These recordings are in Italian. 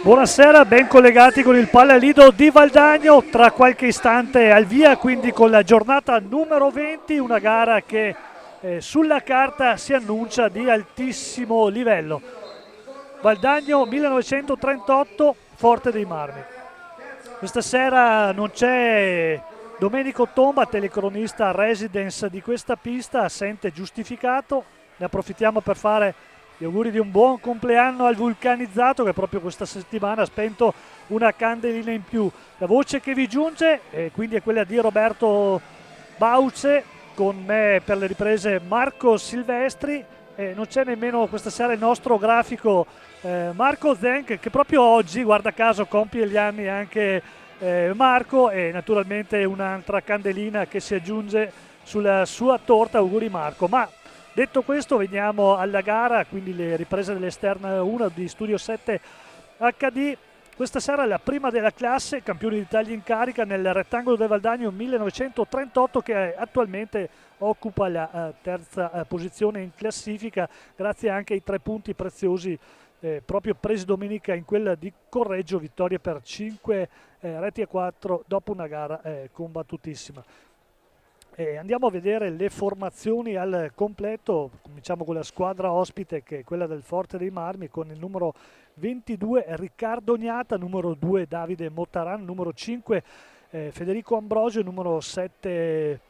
Buonasera, ben collegati con il Pallalido di Valdagno, tra qualche istante al via, quindi con la giornata numero 20, una gara che sulla carta si annuncia di altissimo livello. Valdagno 1938, Forte dei Marmi. Questa sera non c'è Domenico Tomba, telecronista residence di questa pista, assente giustificato. Ne approfittiamo per fare gli auguri di un buon compleanno al vulcanizzato che proprio questa settimana ha spento una candelina in più. La voce che vi giunge quindi è quella di Roberto Bauce, con me per le riprese Marco Silvestri, e non c'è nemmeno questa sera il nostro grafico Marco Zenk, che proprio oggi, guarda caso, compie gli anni anche Marco, e naturalmente un'altra candelina che si aggiunge sulla sua torta. Auguri Marco. Ma detto questo, veniamo alla gara, quindi le riprese dell'esterna 1 di Studio 7 HD. Questa sera la prima della classe, campioni d'Italia in carica nel rettangolo del Valdagno 1938, che attualmente occupa la terza posizione in classifica, grazie anche ai 3 punti preziosi proprio presi domenica in quella di Correggio, vittoria per 5 reti a 4 dopo una gara combattutissima. Andiamo a vedere le formazioni al completo. Cominciamo con la squadra ospite, che è quella del Forte dei Marmi, con il numero 22 Riccardo Gnata, numero 2 Davide Motaran, numero 5 Federico Ambrosio, numero 7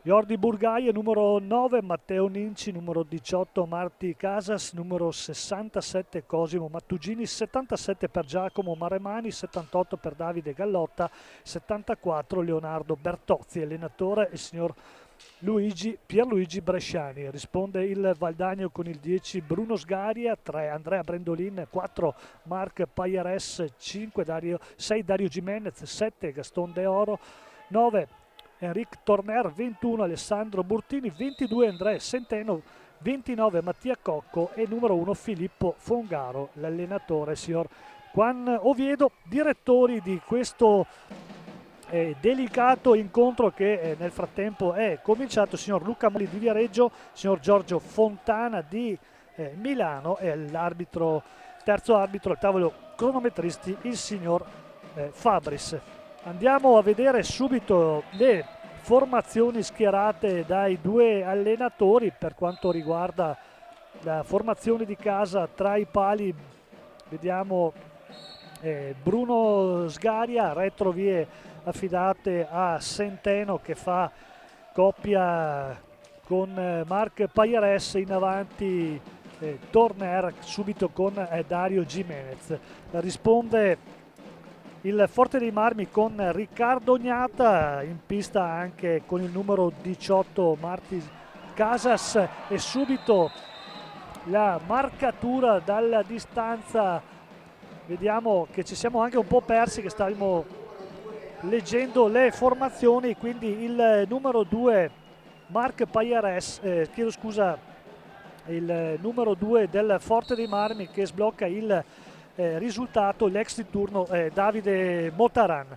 Jordi Burgaia, numero 9 Matteo Ninci, numero 18 Marti Casas, numero 67 Cosimo Mattugini, 77 per Giacomo Maremani, 78 per Davide Gallotta, 74 Leonardo Bertozzi, allenatore il signor Pierluigi Bresciani. Risponde il Valdagno con il 10 Bruno Sgaria, 3 Andrea Brendolin, 4 Marc Payares, 6 Dario Jimenez, 7 Gaston De Oro, 9 Enric Torner, 21 Alessandro Burtini, 22 Andrea Centeno, 29 Mattia Cocco e numero 1 Filippo Fongaro, l'allenatore signor Juan Oviedo. Direttori di questo delicato incontro, che nel frattempo è cominciato, signor Luca Moli di Viareggio, signor Giorgio Fontana di Milano, e l'arbitro, terzo arbitro al tavolo cronometristi, il signor Fabris. Andiamo a vedere subito le formazioni schierate dai due allenatori. Per quanto riguarda la formazione di casa, tra i pali vediamo Bruno Sgaria, retrovie affidate a Centeno, che fa coppia con Marc Payares, in avanti Torner subito con Dario Jimenez. Risponde il Forte dei Marmi con Riccardo Gnata, in pista anche con il numero 18 Marti Casas, e subito la marcatura dalla distanza. Vediamo che ci siamo anche un po' persi, che stavamo leggendo le formazioni. Quindi il numero 2 Marc Payares, chiedo scusa, il numero 2 del Forte dei Marmi, che sblocca il risultato, l'ex di turno Davide Motaran.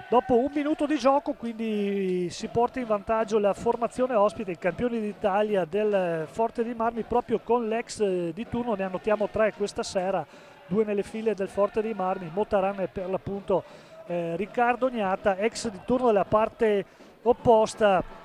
Dopo un minuto di gioco, quindi, si porta in vantaggio la formazione ospite, i campioni d'Italia del Forte dei Marmi, proprio con l'ex di turno. Ne annotiamo 3 questa sera, 2 nelle file del Forte dei Marmi, Motaran e per l'appunto Riccardo Gnata. Ex di turno della parte opposta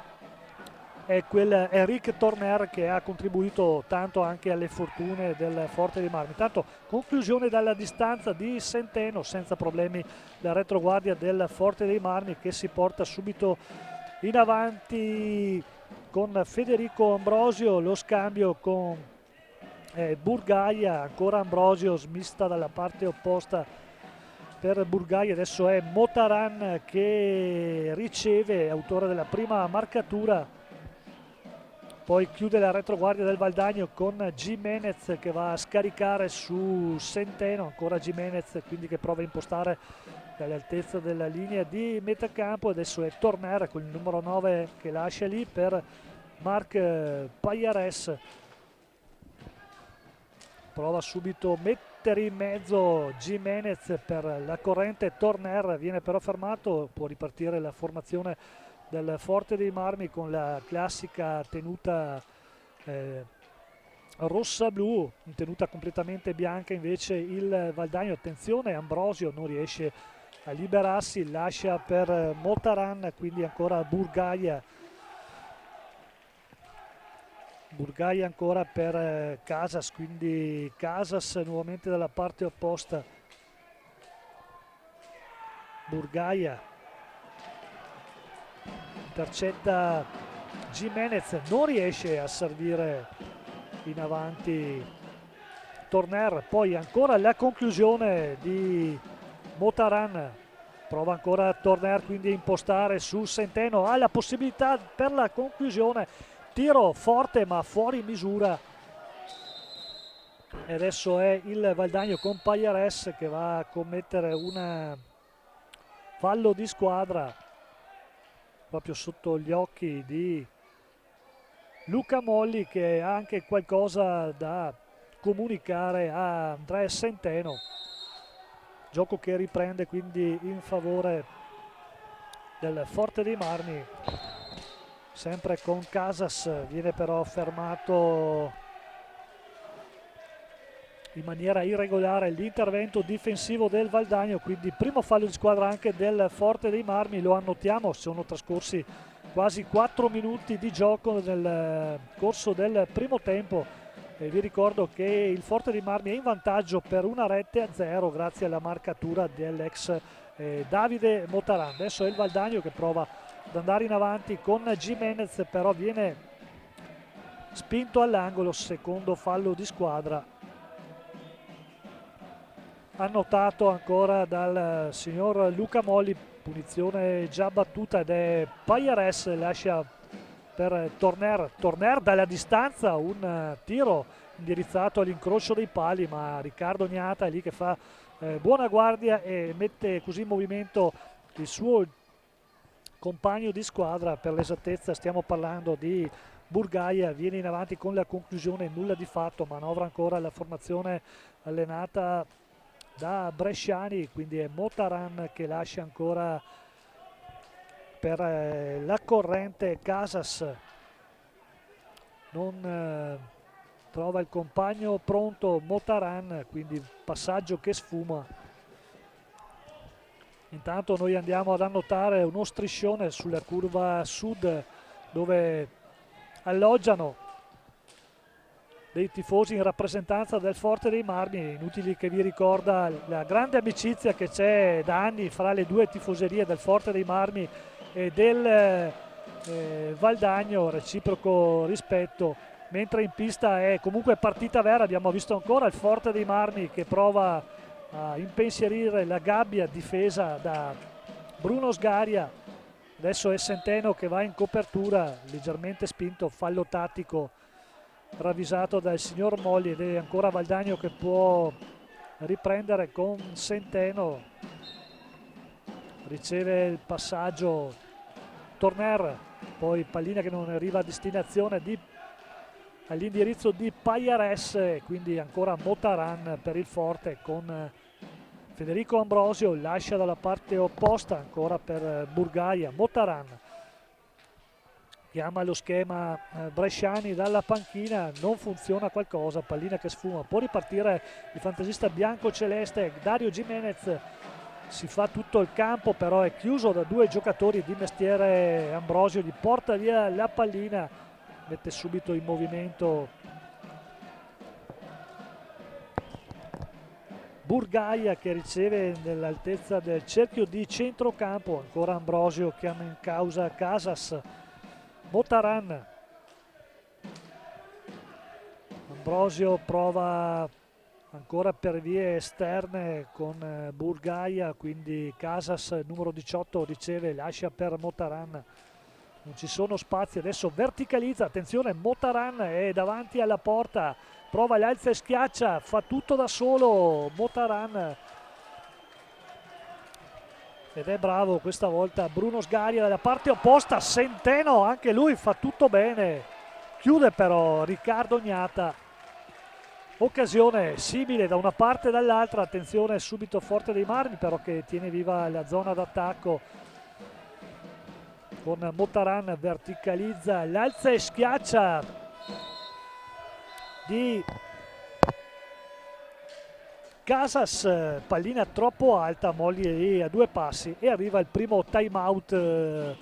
è quel Enric Torner, che ha contribuito tanto anche alle fortune del Forte dei Marmi. Intanto conclusione dalla distanza di Centeno, senza problemi la retroguardia del Forte dei Marmi, che si porta subito in avanti con Federico Ambrosio. Lo scambio con Burgaia, ancora Ambrosio, smista dalla parte opposta per Burgaia. Adesso è Motaran che riceve, autore della prima marcatura. Poi chiude la retroguardia del Valdagno con Jimenez, che va a scaricare su Centeno. Ancora Jimenez, quindi, che prova a impostare dall'altezza della linea di metacampo. Adesso è Torner con il numero 9 che lascia lì per Marc Payares. Prova subito a mettere in mezzo Jimenez per la corrente. Torner viene però fermato. Può ripartire la formazione del Forte dei Marmi con la classica tenuta rossa-blu, in tenuta completamente bianca invece il Valdagno. Attenzione, Ambrosio non riesce a liberarsi, lascia per Motaran, quindi ancora Burgaia ancora per Casas, quindi Casas nuovamente dalla parte opposta. Burgaia intercetta Jimenez, non riesce a servire in avanti Torner, poi ancora la conclusione di Motaran, prova ancora Torner quindi a impostare su Centeno, ha la possibilità per la conclusione, tiro forte ma fuori misura, e adesso è il Valdagno con Pajares che va a commettere un fallo di squadra proprio sotto gli occhi di Luca Molli, che ha anche qualcosa da comunicare a Andrea Centeno. Gioco che riprende quindi in favore del Forte dei Marmi, sempre con Casas, viene però fermato in maniera irregolare l'intervento difensivo del Valdagno, quindi primo fallo di squadra anche del Forte dei Marmi. Lo annotiamo, sono trascorsi quasi 4 minuti di gioco nel corso del primo tempo, e vi ricordo che il Forte dei Marmi è in vantaggio per 1-0 grazie alla marcatura dell'ex Davide Motaran. Adesso è il Valdagno che prova ad andare in avanti con Jimenez, però viene spinto all'angolo, secondo fallo di squadra annotato ancora dal signor Luca Molli, punizione già battuta, ed è Pajares, lascia per Torner dalla distanza un tiro indirizzato all'incrocio dei pali, ma Riccardo Gnata è lì che fa buona guardia e mette così in movimento il suo compagno di squadra. Per l'esattezza stiamo parlando di Burgaia, viene in avanti con la conclusione, nulla di fatto, manovra ancora la formazione allenata da Bresciani, quindi è Motaran che lascia ancora per la corrente. Casas non trova il compagno pronto, Motaran, quindi passaggio che sfuma. Intanto noi andiamo ad annotare uno striscione sulla curva sud dove alloggiano dei tifosi in rappresentanza del Forte dei Marmi. Inutili che vi ricorda la grande amicizia che c'è da anni fra le due tifoserie del Forte dei Marmi e del Valdagno, reciproco rispetto, mentre in pista è comunque partita vera. Abbiamo visto ancora il Forte dei Marmi che prova a impensierire la gabbia difesa da Bruno Sgaria. Adesso è Centeno che va in copertura, leggermente spinto, fallo tattico ravvisato dal signor Molli, ed è ancora Valdagno che può riprendere con Centeno. Riceve il passaggio Torner, poi pallina che non arriva a destinazione all'indirizzo di Pajares, quindi ancora Motaran per il Forte con Federico Ambrosio, lascia dalla parte opposta ancora per Burgaia. Motaran chiama lo schema Bresciani dalla panchina, non funziona qualcosa, pallina che sfuma, può ripartire il fantasista bianco-celeste. Dario Jimenez si fa tutto il campo, però è chiuso da due giocatori di mestiere. Ambrosio gli porta via la pallina, mette subito in movimento Burgaia che riceve nell'altezza del cerchio di centrocampo. Ancora Ambrosio chiama in causa Casas. Motaran, Ambrosio prova ancora per vie esterne con Burgaia, quindi Casas numero 18 riceve, lascia per Motaran, non ci sono spazi, adesso verticalizza, attenzione, Motaran è davanti alla porta, prova l'alza e schiaccia, fa tutto da solo Motaran, ed è bravo questa volta Bruno Sgaria dalla parte opposta. Centeno anche lui fa tutto bene, chiude però Riccardo Gnata. Occasione simile da una parte e dall'altra, attenzione subito Forte dei Marmi però che tiene viva la zona d'attacco con Motaran, verticalizza, l'alza e schiaccia di Casas, pallina troppo alta, Molli a 2 passi e arriva il primo time out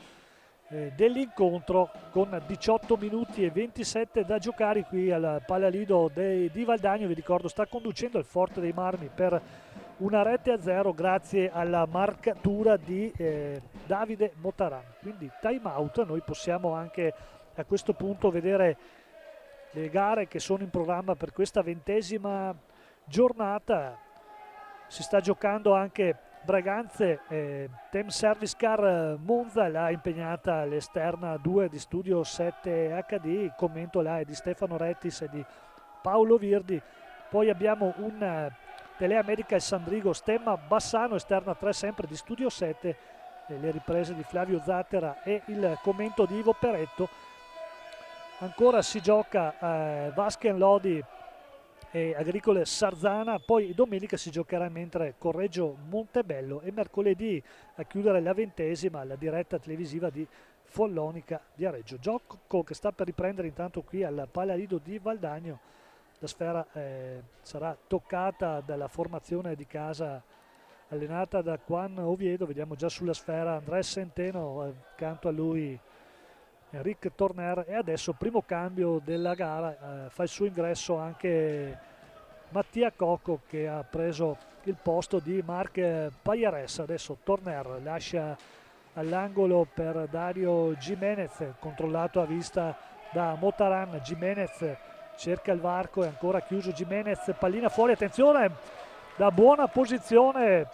dell'incontro con 18 minuti e 27 da giocare qui al Palalido di Valdagno. Vi ricordo sta conducendo il Forte dei Marmi per una rete a 0 grazie alla marcatura di Davide Motaran. Quindi time out, noi possiamo anche a questo punto vedere le gare che sono in programma per questa 20ª giornata. Si sta giocando anche Braganze, Tem Service Car Monza, l'ha impegnata l'esterna 2 di Studio 7 HD, il commento là è di Stefano Rettis e di Paolo Virdi. Poi abbiamo un Telea Medical Sandrigo Stemma Bassano, esterna 3 sempre di Studio 7, le riprese di Flavio Zattera e il commento di Ivo Peretto. Ancora si gioca Vasken Lodi e Agricole Sarzana, poi domenica si giocherà mentre Correggio Montebello e mercoledì a chiudere la 20ª la diretta televisiva di Follonica Viareggio. Gioco che sta per riprendere intanto qui al Palalido di Valdagno. La sfera sarà toccata dalla formazione di casa allenata da Juan Oviedo. Vediamo già sulla sfera Andrea Centeno, accanto a lui Rick Torner, e adesso primo cambio della gara, fa il suo ingresso anche Mattia Cocco che ha preso il posto di Marc Pagliares. Adesso Torner lascia all'angolo per Dario Jimenez, controllato a vista da Motaran. Jimenez cerca il varco, è ancora chiuso Jimenez, pallina fuori, attenzione, da buona posizione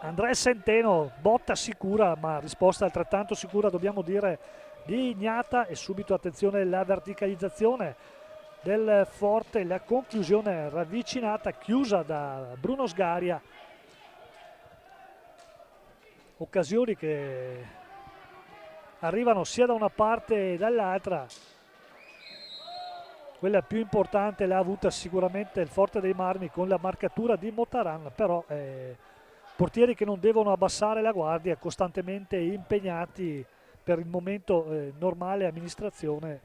Andrea Centeno, botta sicura ma risposta altrettanto sicura dobbiamo dire di Ignata, e subito attenzione alla verticalizzazione del Forte, la conclusione ravvicinata chiusa da Bruno Sgaria. Occasioni che arrivano sia da una parte che dall'altra. Quella più importante l'ha avuta sicuramente il Forte dei Marmi con la marcatura di Motaran, però portieri che non devono abbassare la guardia, costantemente impegnati per il momento, normale amministrazione,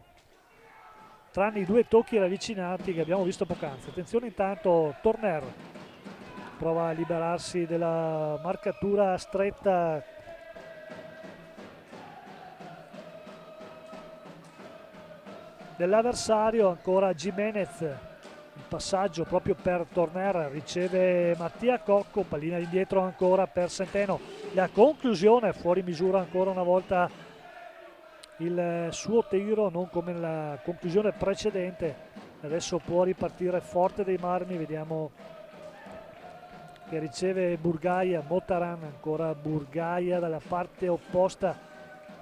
tranne i 2 tocchi ravvicinati che abbiamo visto poc'anzi. Attenzione intanto Torner prova a liberarsi della marcatura stretta dell'avversario, ancora Jimenez, il passaggio proprio per Torner, riceve Mattia Cocco, pallina indietro ancora per Centeno, la conclusione fuori misura ancora una volta il suo tiro, non come la conclusione precedente. Adesso può ripartire Forte dei Marmi, vediamo che riceve Burgaia, Motaran, ancora Burgaia dalla parte opposta,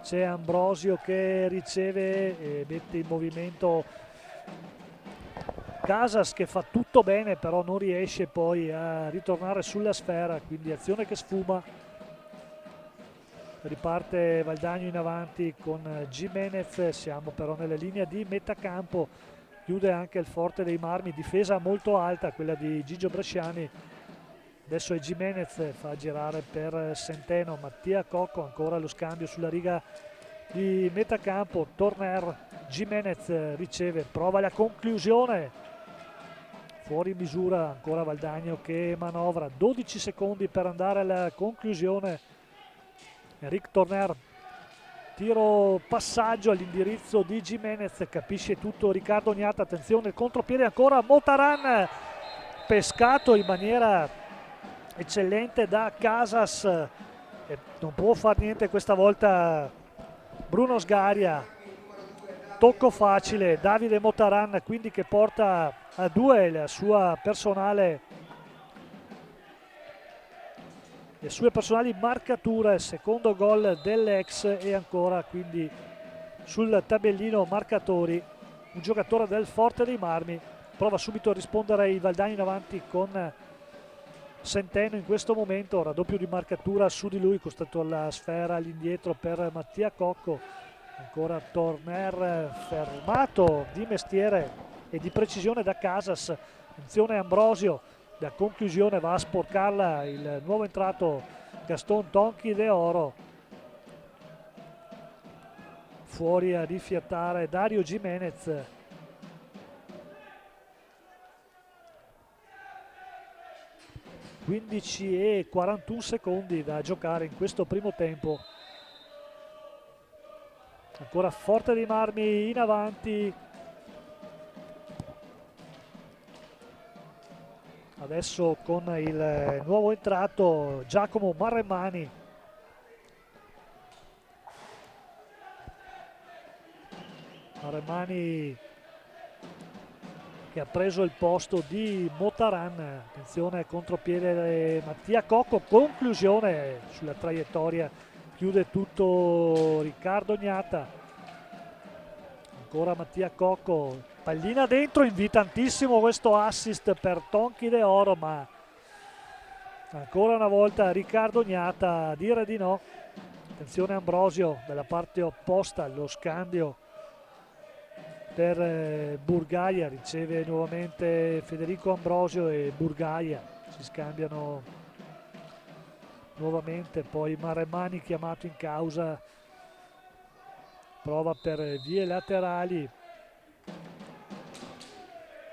c'è Ambrosio che riceve e mette in movimento Casas che fa tutto bene però non riesce poi a ritornare sulla sfera, quindi azione che sfuma. Riparte Valdagno in avanti con Jimenez, siamo però nella linea di metacampo, chiude anche il Forte dei Marmi, difesa molto alta quella di Gigio Bresciani. Adesso è Jimenez, fa girare per Centeno, Mattia Cocco, ancora lo scambio sulla riga di metacampo, Torner, Jimenez riceve, prova la conclusione, fuori misura, ancora Valdagno che manovra, 12 secondi per andare alla conclusione. Rick Torner, tiro passaggio all'indirizzo di Jimenez, capisce tutto Riccardo Ognata, attenzione il contropiede ancora Motaran, pescato in maniera eccellente da Casas, e non può far niente questa volta Bruno Sgaria, tocco facile Davide Motaran quindi che porta a 2 la sua personale, le sue personali marcature, secondo gol dell'ex e ancora quindi sul tabellino marcatori un giocatore del Forte dei Marmi. Prova subito a rispondere il Valdagno in avanti con Centeno in questo momento, raddoppio di marcatura su di lui, costato alla sfera all'indietro per Mattia Cocco, ancora Torner fermato di mestiere e di precisione da Casas, attenzione Ambrosio, la conclusione va a sporcarla il nuovo entrato Gaston Tonchi de Oro, fuori a rifiatare Dario Jimenez. 15 e 41 secondi da giocare in questo primo tempo. Ancora Forte dei Marmi in avanti. Adesso con il nuovo entrato Giacomo Marremani. Marremani che ha preso il posto di Motaran. Attenzione, contropiede Mattia Cocco, conclusione sulla traiettoria, chiude tutto Riccardo Gnata. Ancora Mattia Cocco, pallina dentro, invitantissimo questo assist per Tonchi De Oro, ma ancora una volta Riccardo Gnata a dire di no. Attenzione Ambrosio dalla parte opposta, lo scambio per Burgaia, riceve nuovamente Federico Ambrosio e Burgaia, si scambiano nuovamente, poi Marremani chiamato in causa, prova per vie laterali,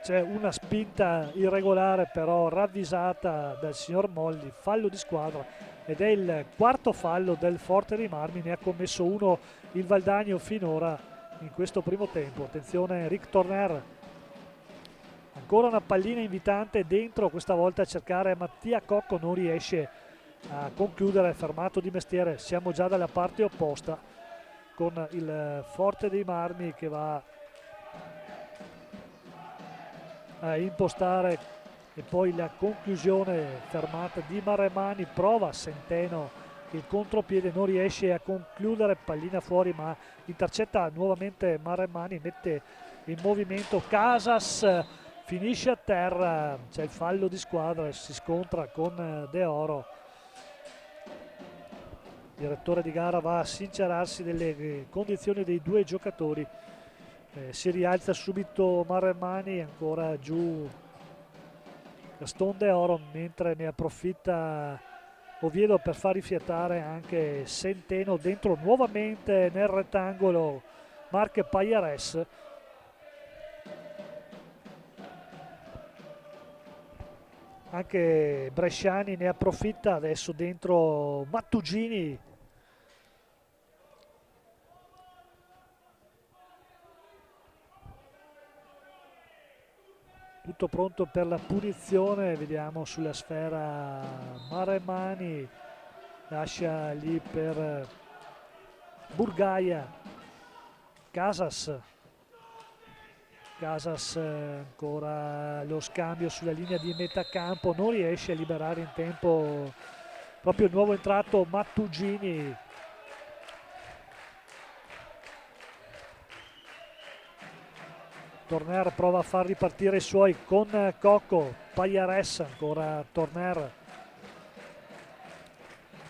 c'è una spinta irregolare però ravvisata dal signor Molli, fallo di squadra ed è il quarto fallo del Forte dei Marmi, ne ha commesso uno il Valdagno finora in questo primo tempo. Attenzione Rick Torner, ancora una pallina invitante dentro, questa volta a cercare Mattia Cocco, non riesce a concludere, fermato di mestiere. Siamo già dalla parte opposta con il Forte dei Marmi che va a impostare, e poi la conclusione fermata di Marremani, prova Centeno il contropiede, non riesce a concludere, pallina fuori ma intercetta nuovamente Marremani, mette in movimento Casas, finisce a terra, c'è il fallo di squadra, si scontra con De Oro. Il direttore di gara va a sincerarsi delle condizioni dei due giocatori. Si rialza subito Marremani, ancora giù Gaston De Oro, mentre ne approfitta Oviedo per far rifiatare anche Centeno dentro nuovamente nel rettangolo Marc Pajares. Anche Bresciani ne approfitta, adesso dentro Mattugini. Tutto pronto per la punizione, vediamo sulla sfera Marremani, lascia lì per Burgaia, Casas ancora lo scambio sulla linea di metà campo, non riesce a liberare in tempo proprio il nuovo entrato Mattugini. Torner prova a far ripartire i suoi con Cocco, Pajares, ancora Torner,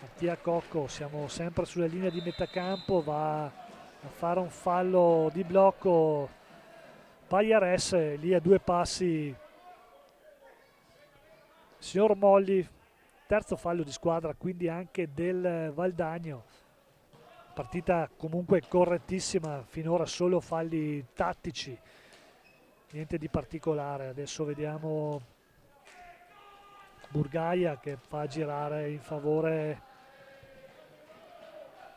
Mattia Cocco, siamo sempre sulla linea di metà campo, va a fare un fallo di blocco Pajares, lì a due passi signor Molli, terzo fallo di squadra quindi anche del Valdagno. Partita comunque correttissima, finora solo falli tattici, niente di particolare. Adesso vediamo Burgaia che fa girare in favore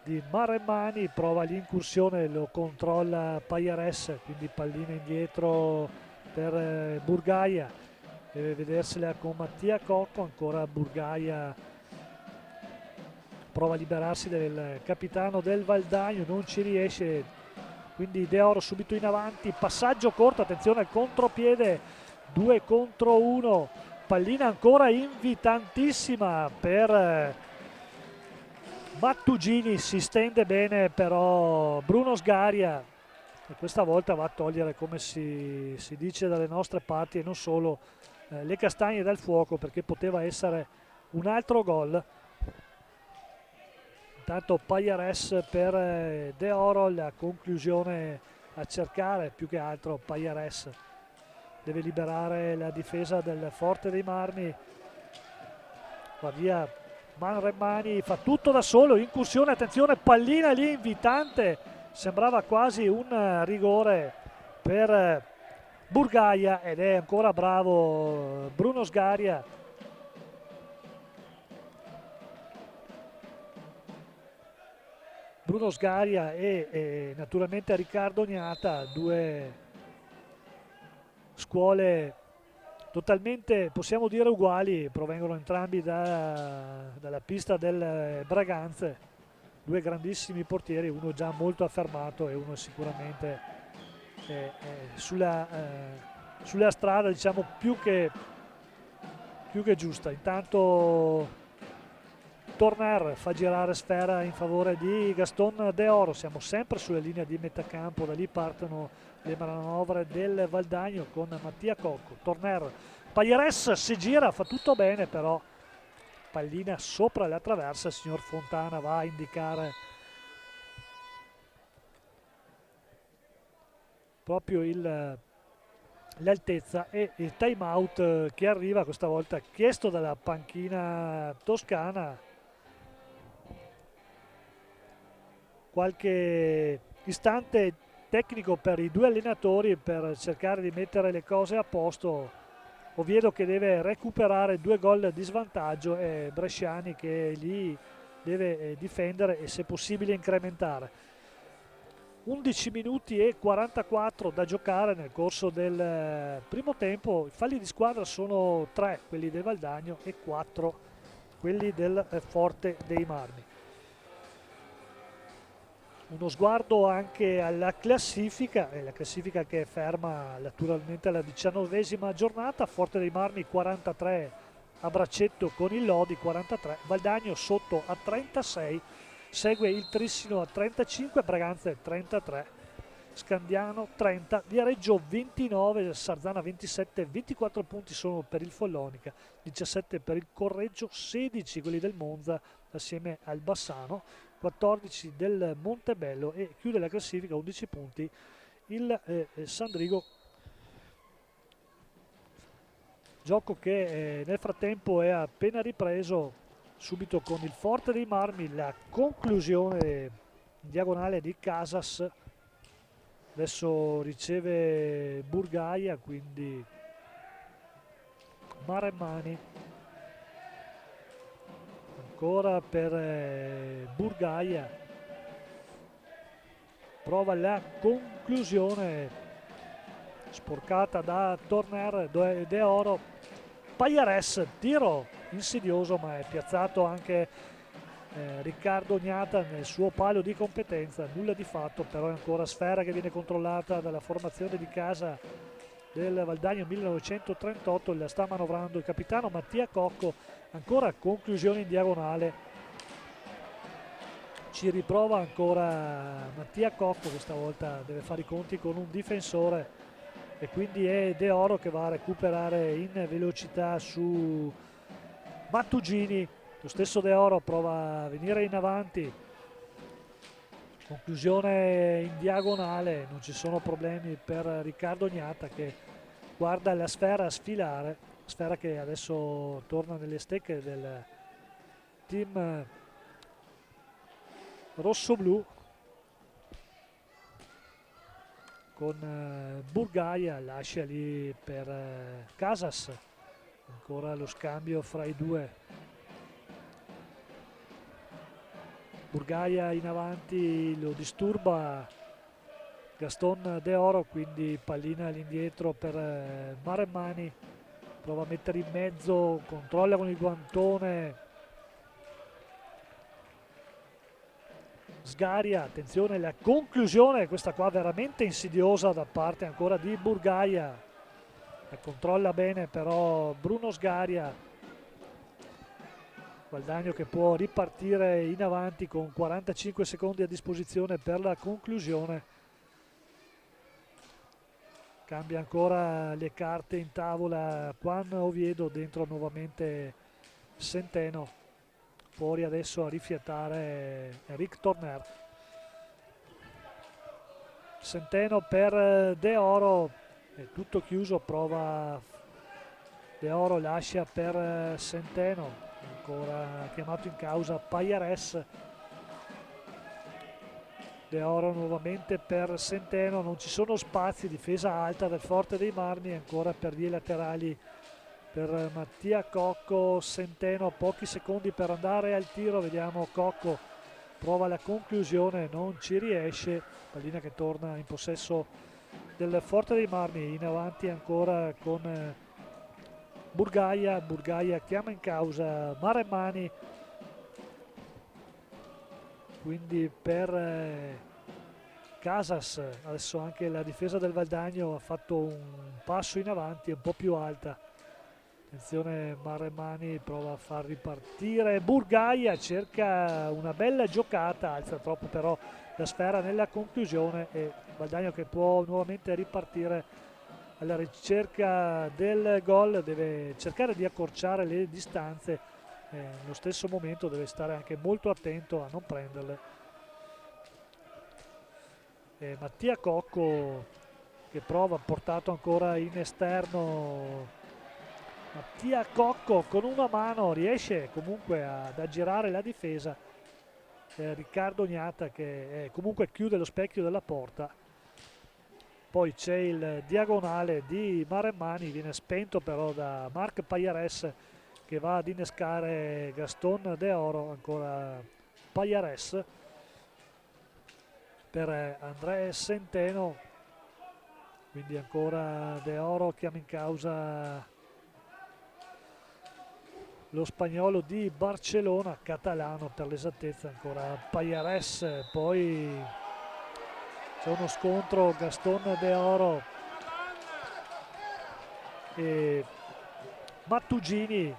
di Marremani, prova l'incursione, lo controlla Pajares, quindi pallina indietro per Burgaia, deve vedersela con Mattia Cocco, ancora Burgaia prova a liberarsi del capitano del Valdagno, non ci riesce, quindi De Oro subito in avanti, passaggio corto, attenzione al contropiede, 2 contro 1, pallina ancora invitantissima per Mattugini, si stende bene però Bruno Sgaria e questa volta va a togliere, come si dice dalle nostre parti e non solo, le castagne dal fuoco, perché poteva essere un altro gol. Intanto Pajares per De Oro, la conclusione a cercare, più che altro Pajares deve liberare la difesa del Forte dei Marmi, va via Marremani, fa tutto da solo, incursione, attenzione, pallina lì invitante, sembrava quasi un rigore per Burgaia ed è ancora bravo Bruno Sgaria Bruno Sgaria e naturalmente Riccardo Gnata, due scuole totalmente, possiamo dire, uguali, provengono entrambi dalla pista del Braganze, due grandissimi portieri, uno già molto affermato e uno sicuramente sulla strada, diciamo, più che giusta. Intanto Torner fa girare sfera in favore di Gaston De Oro, siamo sempre sulle linee di metacampo, da lì partono le manovre del Valdagno con Mattia Cocco. Torner, Paglieres si gira, fa tutto bene, però pallina sopra la traversa, il signor Fontana va a indicare proprio l'altezza e il time out che arriva questa volta chiesto dalla panchina toscana. Qualche istante tecnico per i due allenatori per cercare di mettere le cose a posto. Oviedo che deve recuperare 2 gol di svantaggio e Bresciani che lì deve difendere e se possibile incrementare. 11 minuti e 44 da giocare nel corso del primo tempo. I falli di squadra sono 3 quelli del Valdagno e 4 quelli del Forte dei Marmi. Uno sguardo anche alla classifica, la classifica che è ferma naturalmente alla 19ª giornata. Forte dei Marmi 43 a braccetto con il Lodi 43, Valdagno sotto a 36, segue il Trissino a 35, Braganza 33, Scandiano 30, Viareggio 29, Sarzana 27, 24 punti sono per il Follonica, 17 per il Correggio, 16 quelli del Monza assieme al Bassano, 14 del Montebello e chiude la classifica 11 punti il Sandrigo. Gioco che nel frattempo è appena ripreso subito con il Forte dei Marmi, la conclusione in diagonale di Casas. Adesso riceve Burgaia, quindi Maremmani ancora per Burgaia, prova la conclusione sporcata da Torner. De Oro, Pagliares, tiro insidioso ma è piazzato anche Riccardo Gnata nel suo palo di competenza, nulla di fatto, però è ancora sfera che viene controllata dalla formazione di casa del Valdagno 1938, la sta manovrando il capitano Mattia Cocco, ancora conclusione in diagonale, ci riprova ancora Mattia Cocco, questa volta deve fare i conti con un difensore e quindi è De Oro che va a recuperare in velocità su Mattugini. Lo stesso De Oro prova a venire in avanti, conclusione in diagonale, non ci sono problemi per Riccardo Gnata che guarda la sfera sfilare, sfera che adesso torna nelle stecche del team rossoblu con Burgaia, lascia lì per Casas, ancora lo scambio fra i due. Burgaia in avanti, lo disturba Gaston De Oro, quindi pallina all'indietro per Maremmani, prova a mettere in mezzo, controlla con il guantone Sgaria, attenzione la conclusione, questa qua veramente insidiosa da parte ancora di Burgaia, la controlla bene però Bruno Sgaria. Valdagno che può ripartire in avanti con 45 secondi a disposizione per la conclusione. Cambia ancora le carte in tavola Juan Oviedo, dentro nuovamente Centeno, fuori adesso a rifiatare Eric Torner. Centeno per De Oro, è tutto chiuso, prova De Oro, lascia per Centeno, ancora chiamato in causa Pagliares. De Oro nuovamente per Centeno, non ci sono spazi, difesa alta del Forte dei Marmi, ancora per vie laterali per Mattia Cocco. Centeno, pochi secondi per andare al tiro, vediamo Cocco prova la conclusione, non ci riesce, pallina che torna in possesso del Forte dei Marmi, in avanti ancora con Burgaia chiama in causa Maremmani, quindi per Casas. Adesso anche la difesa del Valdagno ha fatto un passo in avanti un po' più alta. Attenzione, Maremmani prova a far ripartire Burgaia, cerca una bella giocata, alza troppo però la sfera nella conclusione e Valdagno che può nuovamente ripartire alla ricerca del gol, deve cercare di accorciare le distanze, nello stesso momento deve stare anche molto attento a non prenderle. Mattia Cocco che prova, portato ancora in esterno. Mattia Cocco con una mano riesce comunque ad aggirare la difesa. Riccardo Gnata che comunque chiude lo specchio della porta. Poi c'è il diagonale di Maremmani, viene spento però da Marc Payares che va ad innescare Gaston De Oro, ancora Payares per André Centeno, quindi ancora De Oro chiama in causa lo spagnolo di Barcellona, catalano per l'esattezza, ancora Payares, poi c'è uno scontro Gaston De Oro e Mattugini.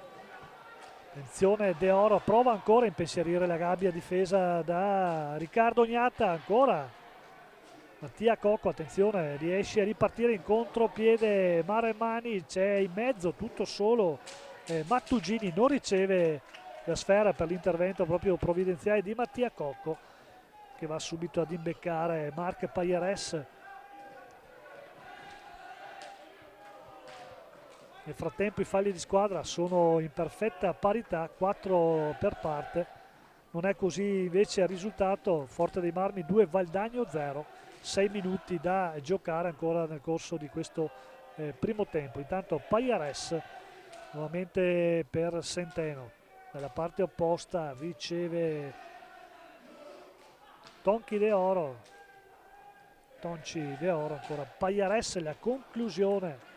Attenzione, De Oro prova ancora a impensierire la gabbia difesa da Riccardo Gnata, ancora Mattia Cocco, attenzione, riesce a ripartire in contropiede Maremmani, c'è in mezzo tutto solo Mattugini, non riceve la sfera per l'intervento proprio provvidenziale di Mattia Cocco che va subito ad imbeccare Marc Payares. Nel frattempo i falli di squadra sono in perfetta parità, 4 per parte. Non è così invece il risultato, Forte dei Marmi 2, Valdagno 0, 6 minuti da giocare ancora nel corso di questo primo tempo. Intanto Payares nuovamente per Centeno, dalla parte opposta riceve Tonci De Oro, ancora Payares, la conclusione.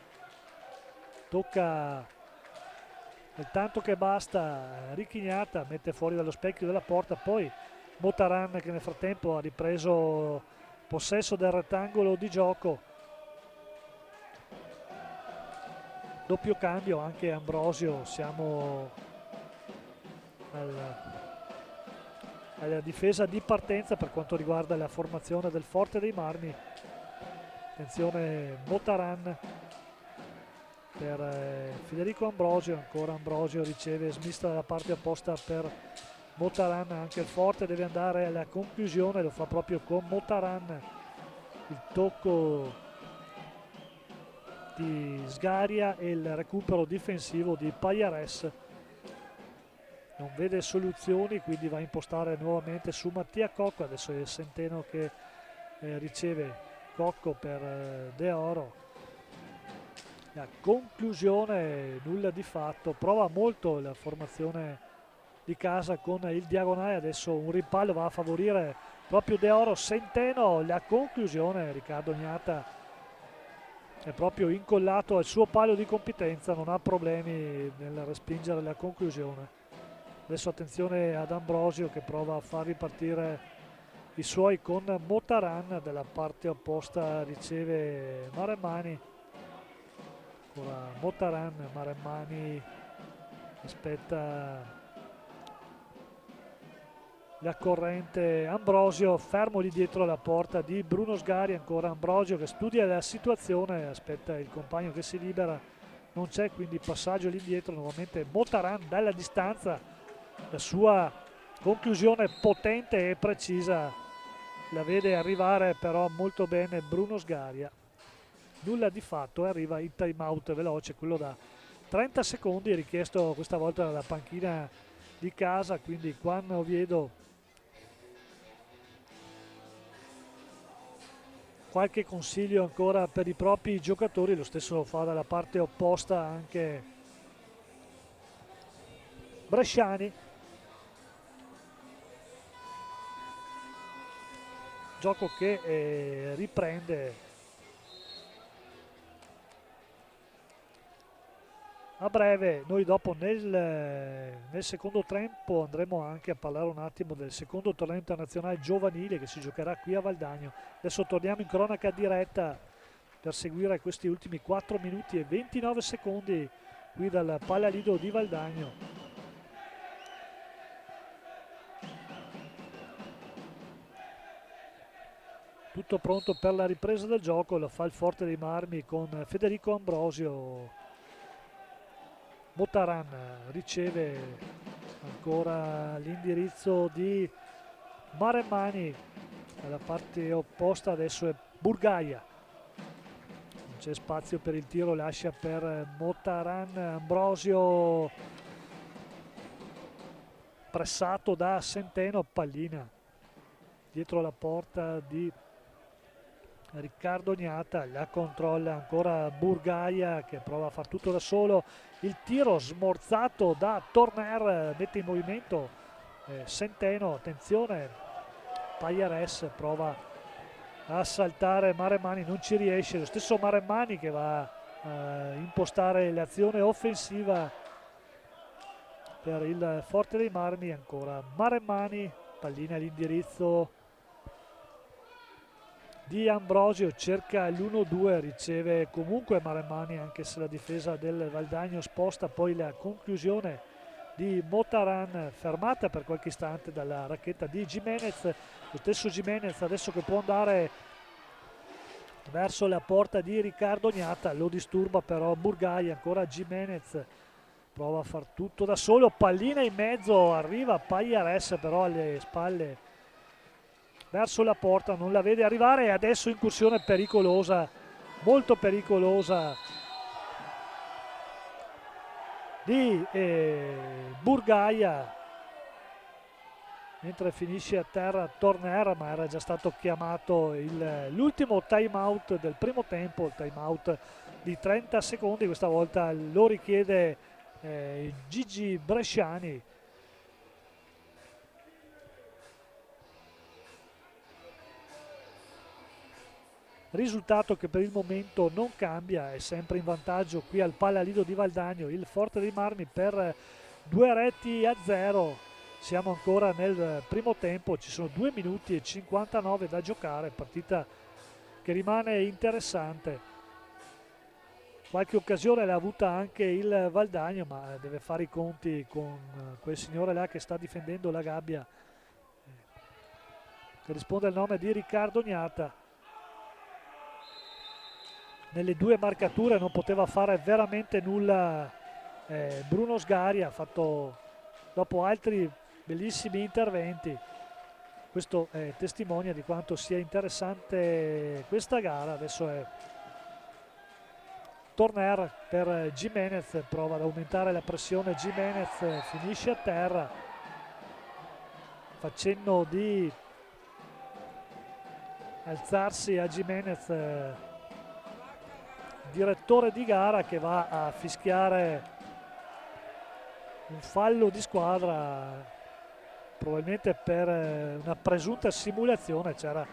Tocca il tanto che basta, Richignata mette fuori dallo specchio della porta, poi Motaran che nel frattempo ha ripreso possesso del rettangolo di gioco. Doppio cambio anche Ambrosio, siamo alla difesa di partenza per quanto riguarda la formazione del Forte dei Marmi. Attenzione Motaran per Federico Ambrosio, ancora Ambrosio riceve smista dalla parte opposta per Motaran, anche il Forte deve andare alla conclusione, lo fa proprio con Motaran, il tocco di Sgaria e il recupero difensivo di Payares, non vede soluzioni quindi va a impostare nuovamente su Mattia Cocco, adesso è Centeno che riceve Cocco per De Oro. La conclusione nulla di fatto, prova molto la formazione di casa con il diagonale, adesso un rimpallo va a favorire proprio De Oro. Centeno, la conclusione, Riccardo Gnata è proprio incollato al suo palo di competenza, non ha problemi nel respingere la conclusione. Adesso attenzione ad Ambrosio che prova a far ripartire i suoi con Motaran, dalla parte opposta riceve Maremmani. Motaran, Maremmani aspetta la corrente, Ambrosio fermo lì dietro la porta di Bruno Sgari, ancora Ambrosio che studia la situazione, aspetta il compagno che si libera, non c'è, quindi passaggio lì dietro, nuovamente Motaran dalla distanza, la sua conclusione potente e precisa la vede arrivare però molto bene Bruno Sgaria. Nulla di fatto, arriva il time out veloce, quello da 30 secondi, richiesto questa volta dalla panchina di casa, quindi Juan Oviedo qualche consiglio ancora per i propri giocatori, lo stesso lo fa dalla parte opposta anche Bresciani. gioco che riprende a breve. Noi dopo nel secondo tempo andremo anche a parlare un attimo del secondo torneo internazionale giovanile che si giocherà qui a Valdagno. Adesso torniamo in cronaca diretta per seguire questi ultimi 4 minuti e 29 secondi qui dal Pallalido di Valdagno. Tutto pronto per la ripresa del gioco, lo fa il Forte dei Marmi con Federico Ambrosio. Motaran riceve ancora l'indirizzo di Maremmani, dalla parte opposta adesso è Burgaia. Non c'è spazio per il tiro, lascia per Motaran. Ambrosio pressato da Centeno, pallina dietro la porta di Riccardo Gnata, la controlla ancora Burgaia che prova a far tutto da solo. Il tiro smorzato da Torner, mette in movimento Centeno, attenzione, Pajares prova a saltare Maremmani, non ci riesce. Lo stesso Maremmani che va a impostare l'azione offensiva per il Forte dei Marmi. Ancora Maremmani, pallina all'indirizzo di Ambrosio, cerca l'1-2, riceve comunque Maremmani anche se la difesa del Valdagno sposta. Poi la conclusione di Motaran, fermata per qualche istante dalla racchetta di Gimenez. Lo stesso Gimenez adesso che può andare verso la porta di Riccardo Gnata, lo disturba però Burgai. Ancora Gimenez prova a far tutto da solo, pallina in mezzo, arriva Pajares però alle spalle verso la porta, non la vede arrivare. E adesso incursione pericolosa, molto pericolosa di Burgaia, mentre finisce a terra Torner, ma era già stato chiamato l'ultimo time out del primo tempo, il time out di 30 secondi, questa volta lo richiede Gigi Bresciani. Risultato che per il momento non cambia, è sempre in vantaggio qui al Pallalido di Valdagno il Forte dei Marmi per 2-0. Siamo ancora nel primo tempo, ci sono 2 minuti e 59 da giocare, partita che rimane interessante. Qualche occasione l'ha avuta anche il Valdagno, ma deve fare i conti con quel signore là che sta difendendo la gabbia, che risponde al nome di Riccardo Gnata. Nelle due marcature non poteva fare veramente nulla Bruno Sgari, ha fatto dopo altri bellissimi interventi. Questo testimonia di quanto sia interessante questa gara. Adesso è Torner per Gimenez, prova ad aumentare la pressione Gimenez, finisce a terra, facendo di alzarsi a Gimenez, direttore di gara, che va a fischiare un fallo di squadra, probabilmente per una presunta simulazione. C'era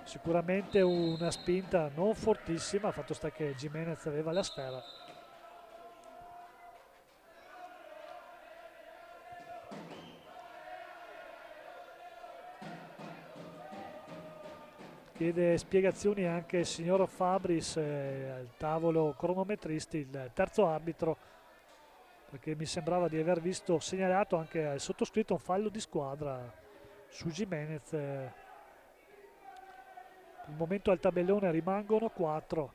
sicuramente una spinta non fortissima, fatto sta che Gimenez aveva la sfera. Chiede spiegazioni anche il signor Fabris al tavolo cronometristi, il terzo arbitro, perché mi sembrava di aver visto segnalato anche al sottoscritto un fallo di squadra su Gimenez. Il momento al tabellone rimangono 4.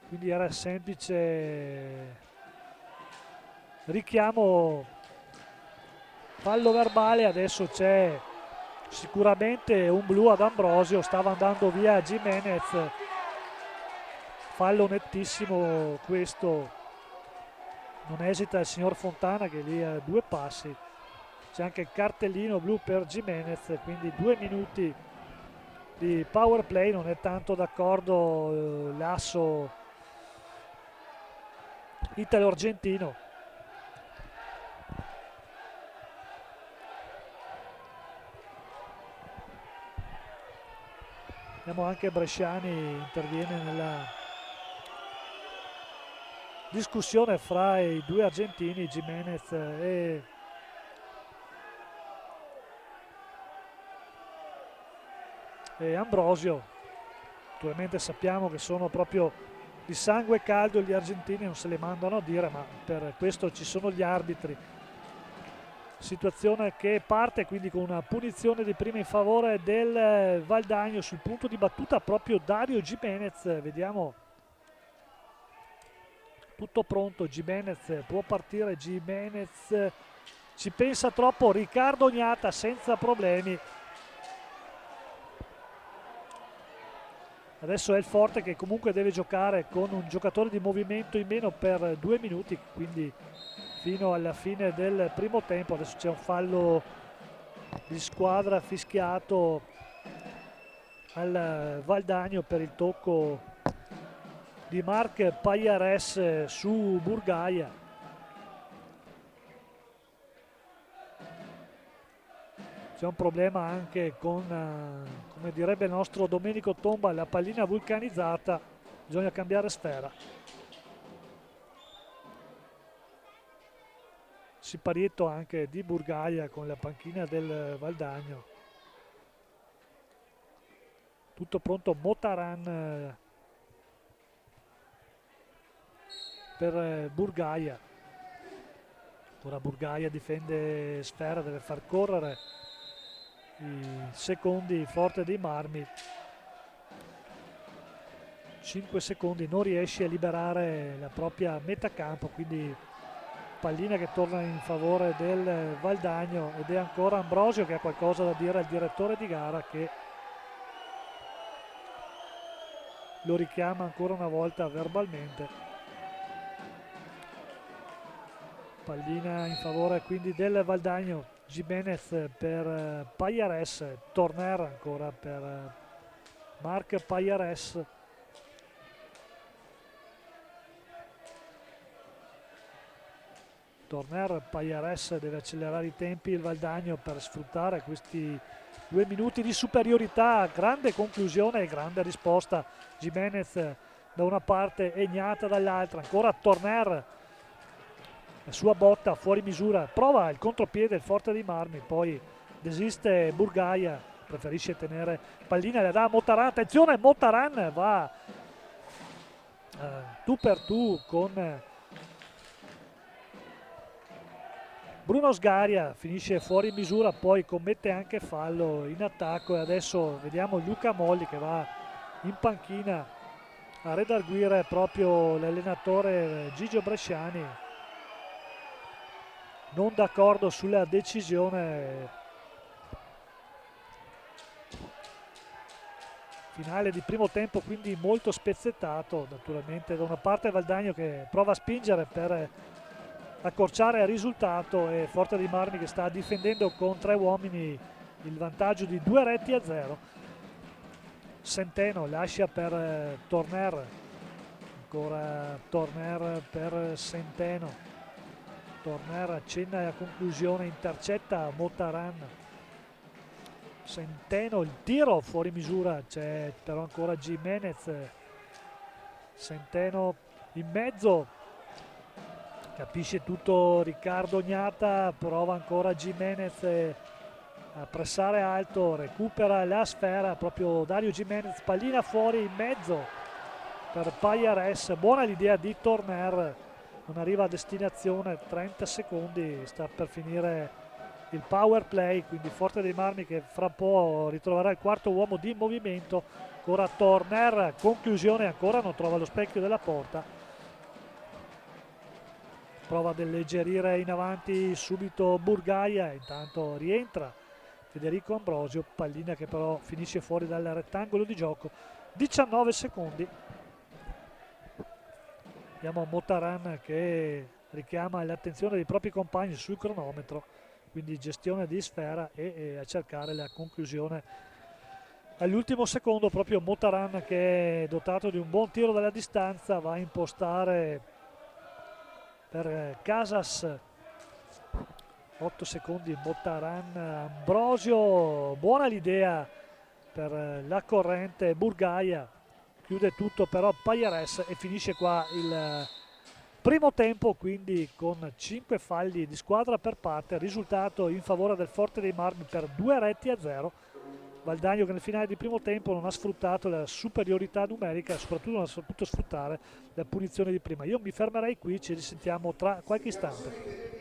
Quindi era semplice richiamo, fallo verbale. Adesso c'è sicuramente un blu ad Ambrosio, stava andando via Gimenez, fallo nettissimo questo, non esita il signor Fontana che lì ha 2 passi. C'è anche il cartellino blu per Gimenez, quindi 2 minuti di power play. Non è tanto d'accordo l'asso italo-argentino. Vediamo anche Bresciani interviene nella discussione fra i due argentini, Giménez e Ambrosio. Naturalmente sappiamo che sono proprio di sangue caldo gli argentini, non se le mandano a dire, ma per questo ci sono gli arbitri. Situazione che parte quindi con una punizione di prima in favore del Valdagno. Sul punto di battuta proprio Dario Giménez. Vediamo, tutto pronto, Giménez può partire, Giménez ci pensa troppo, Riccardo Ognata senza problemi. Adesso è il Forte che comunque deve giocare con un giocatore di movimento in meno per 2 minuti, quindi fino alla fine del primo tempo. Adesso c'è un fallo di squadra fischiato al Valdagno per il tocco di Marc Payares su Burgaia. C'è un problema anche con, come direbbe il nostro Domenico Tomba, la pallina vulcanizzata, bisogna cambiare sfera. Siparietto anche di Burgaia con la panchina del Valdagno. Tutto pronto, Motaran per Burgaia. Ora Burgaia difende sfera, deve far correre i secondi, Forte dei Marmi. 5 secondi, non riesce a liberare la propria metà campo, quindi pallina che torna in favore del Valdagno, ed è ancora Ambrosio che ha qualcosa da dire al direttore di gara, che lo richiama ancora una volta verbalmente. Pallina in favore quindi del Valdagno, Giménez per Payares, Torner ancora per Marc Payares. Torner, Payares, deve accelerare i tempi il Valdagno per sfruttare questi 2 minuti di superiorità. Grande conclusione e grande risposta. Giménez da una parte e Gnata dall'altra. Ancora Torner, la sua botta fuori misura, prova il contropiede il Forte dei Marmi, poi desiste Burgaia, preferisce tenere pallina, la dà a Motaran. Attenzione, Motaran va tu per tu con Bruno Sgaria, finisce fuori misura, poi commette anche fallo in attacco. E adesso vediamo Luca Molli che va in panchina a redarguire proprio l'allenatore Gigio Bresciani, non d'accordo sulla decisione finale di primo tempo, quindi molto spezzettato. Naturalmente da una parte Valdagno che prova a spingere per accorciare il risultato, e Forte dei Marmi che sta difendendo con 3 uomini il vantaggio di 2-0. Centeno lascia per Torner, ancora Torner per Centeno. Torner accenna alla conclusione, intercetta Motaran. Centeno, il tiro fuori misura, c'è però ancora Giménez. Centeno in mezzo, capisce tutto Riccardo Gnata, prova ancora Giménez a pressare alto, recupera la sfera proprio Dario Giménez, pallina fuori in mezzo per Payares. Buona l'idea di Torner, non arriva a destinazione, 30 secondi, sta per finire il power play, quindi Forte dei Marmi che fra po' ritroverà il quarto uomo di movimento. Ancora Torner, conclusione, ancora non trova lo specchio della porta, prova ad alleggerire in avanti subito Burgaia, intanto rientra Federico Ambrosio, pallina che però finisce fuori dal rettangolo di gioco. 19 secondi. Abbiamo Motaran che richiama l'attenzione dei propri compagni sul cronometro, quindi gestione di sfera e a cercare la conclusione all'ultimo secondo. Proprio Motaran, che è dotato di un buon tiro dalla distanza, va a impostare per Casas. 8 secondi Motaran, Ambrosio, buona l'idea per la corrente Burgaia. Chiude tutto però Pajares e finisce qua il primo tempo, quindi con 5 falli di squadra per parte, risultato in favore del Forte dei Marmi per 2-0. Valdagno che nel finale di primo tempo non ha sfruttato la superiorità numerica e soprattutto non ha saputo sfruttare la punizione di prima. Io mi fermerei qui, ci risentiamo tra qualche istante.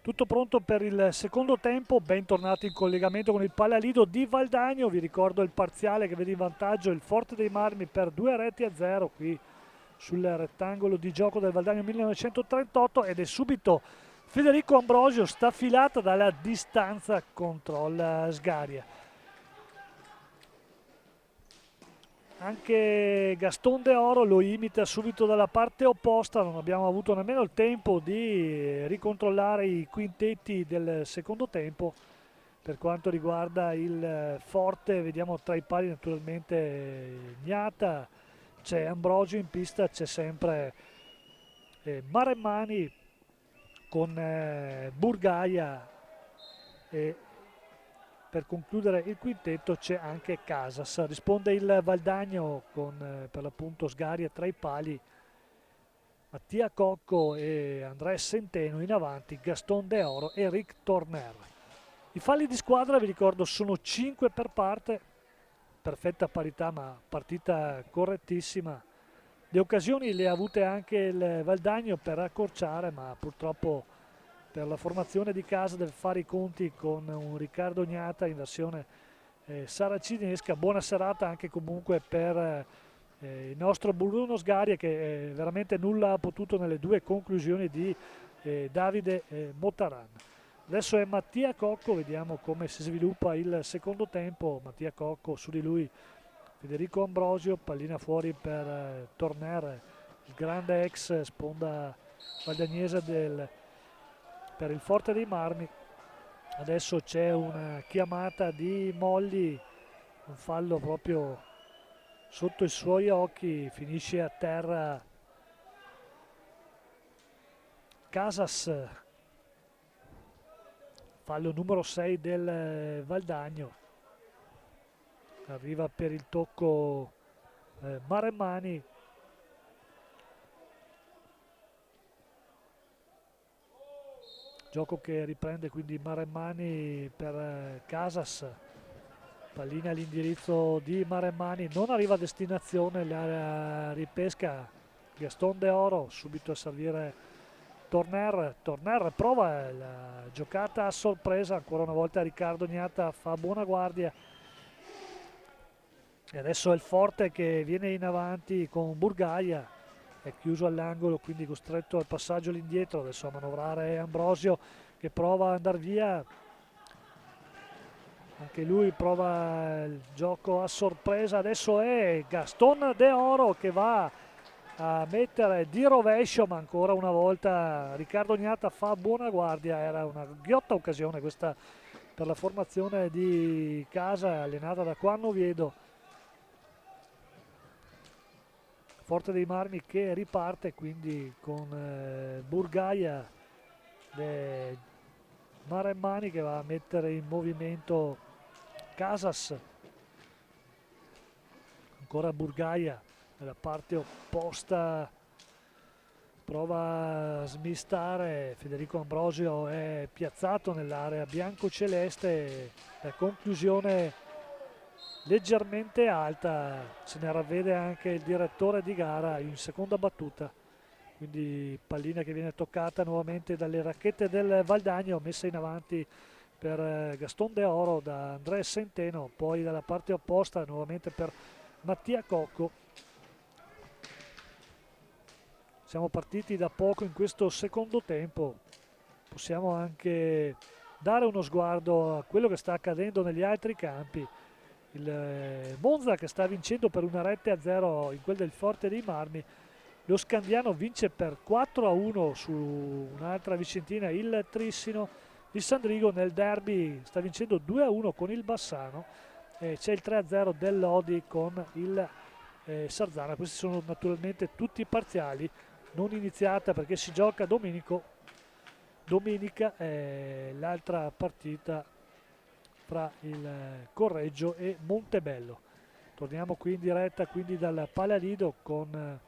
Tutto pronto per il secondo tempo, bentornati in collegamento con il Palalido di Valdagno. Vi ricordo il parziale che vede in vantaggio il Forte dei Marmi per 2-0 qui sul rettangolo di gioco del Valdagno 1938, ed è subito Federico Ambrosio staffilata dalla distanza contro la Sgaria. Anche Gaston De Oro lo imita subito dalla parte opposta, non abbiamo avuto nemmeno il tempo di ricontrollare i quintetti del secondo tempo. Per quanto riguarda il Forte, vediamo tra i pali naturalmente Gnata, c'è Ambrogio in pista, c'è sempre Maremmani con Burgaia, e per concludere il quintetto c'è anche Casas. Risponde il Valdagno con per l'appunto Sgaria tra i pali, Mattia Cocco e Andrea Centeno in avanti, Gaston De Oro e Rick Torner. I falli di squadra, vi ricordo, sono 5 per parte, perfetta parità ma partita correttissima. Le occasioni le ha avute anche il Valdagno per accorciare, ma purtroppo per la formazione di casa deve fare i conti con un Riccardo Gnata in versione saracinesca. Buona serata anche comunque per il nostro Bruno Sgaria, che veramente nulla ha potuto nelle due conclusioni di Davide Motaran. Adesso è Mattia Cocco, vediamo come si sviluppa il secondo tempo. Mattia Cocco, su di lui Federico Ambrosio, pallina fuori per Torner, il grande ex sponda valdagnese per il Forte dei Marmi. Adesso c'è una chiamata di Molli, un fallo proprio sotto i suoi occhi, finisce a terra Casas, fallo numero 6 del Valdagno. Arriva per il tocco Maremmani, gioco che riprende quindi Maremmani per Casas, pallina all'indirizzo di Maremmani, non arriva a destinazione, la ripesca Gaston De Oro, subito a servire Torner prova la giocata a sorpresa, ancora una volta Riccardo Gnata fa buona guardia, e adesso è il Forte che viene in avanti con Burgaia, è chiuso all'angolo quindi costretto al passaggio all'indietro. Adesso a manovrare Ambrosio che prova ad andare via, anche lui prova il gioco a sorpresa. Adesso è Gaston De Oro che va a mettere di rovescio, ma ancora una volta Riccardo Gnata fa buona guardia. Era una ghiotta occasione questa per la formazione di casa allenata da Juan Oviedo. Forte dei Marmi che riparte quindi con Burgaia, Maremmani che va a mettere in movimento Casas, ancora Burgaia nella parte opposta, prova a smistare, Federico Ambrosio è piazzato nell'area bianco-celeste, la conclusione leggermente alta, se ne ravvede anche il direttore di gara in seconda battuta, quindi pallina che viene toccata nuovamente dalle racchette del Valdagno, messa in avanti per Gaston De Oro da Andrea Centeno, poi dalla parte opposta nuovamente per Mattia Cocco. Siamo partiti da poco in questo secondo tempo, possiamo anche dare uno sguardo a quello che sta accadendo negli altri campi. Il Monza che sta vincendo per 1-0 in quel del Forte dei Marmi, lo Scandiano vince per 4-1 su un'altra vicentina, il Trissino. Il Sandrigo nel derby sta vincendo 2-1 con il Bassano, c'è il 3-0 del Lodi con il Sarzana. Questi sono naturalmente tutti parziali, non iniziata perché si gioca domenica l'altra partita fra il Correggio e Montebello. Torniamo qui in diretta quindi dal Palalido con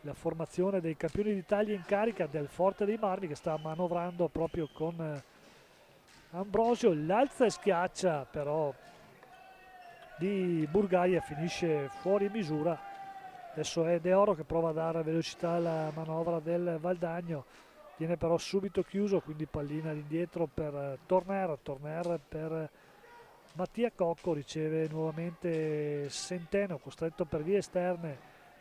la formazione dei campioni d'Italia in carica del Forte dei Marmi che sta manovrando proprio con Ambrosio, l'alza e schiaccia però di Burgaia finisce fuori misura. Adesso è De Oro che prova a dare velocità alla manovra del Valdagno, viene però subito chiuso, quindi pallina all'indietro per Torner per Mattia Cocco, riceve nuovamente Centeno, costretto per vie esterne,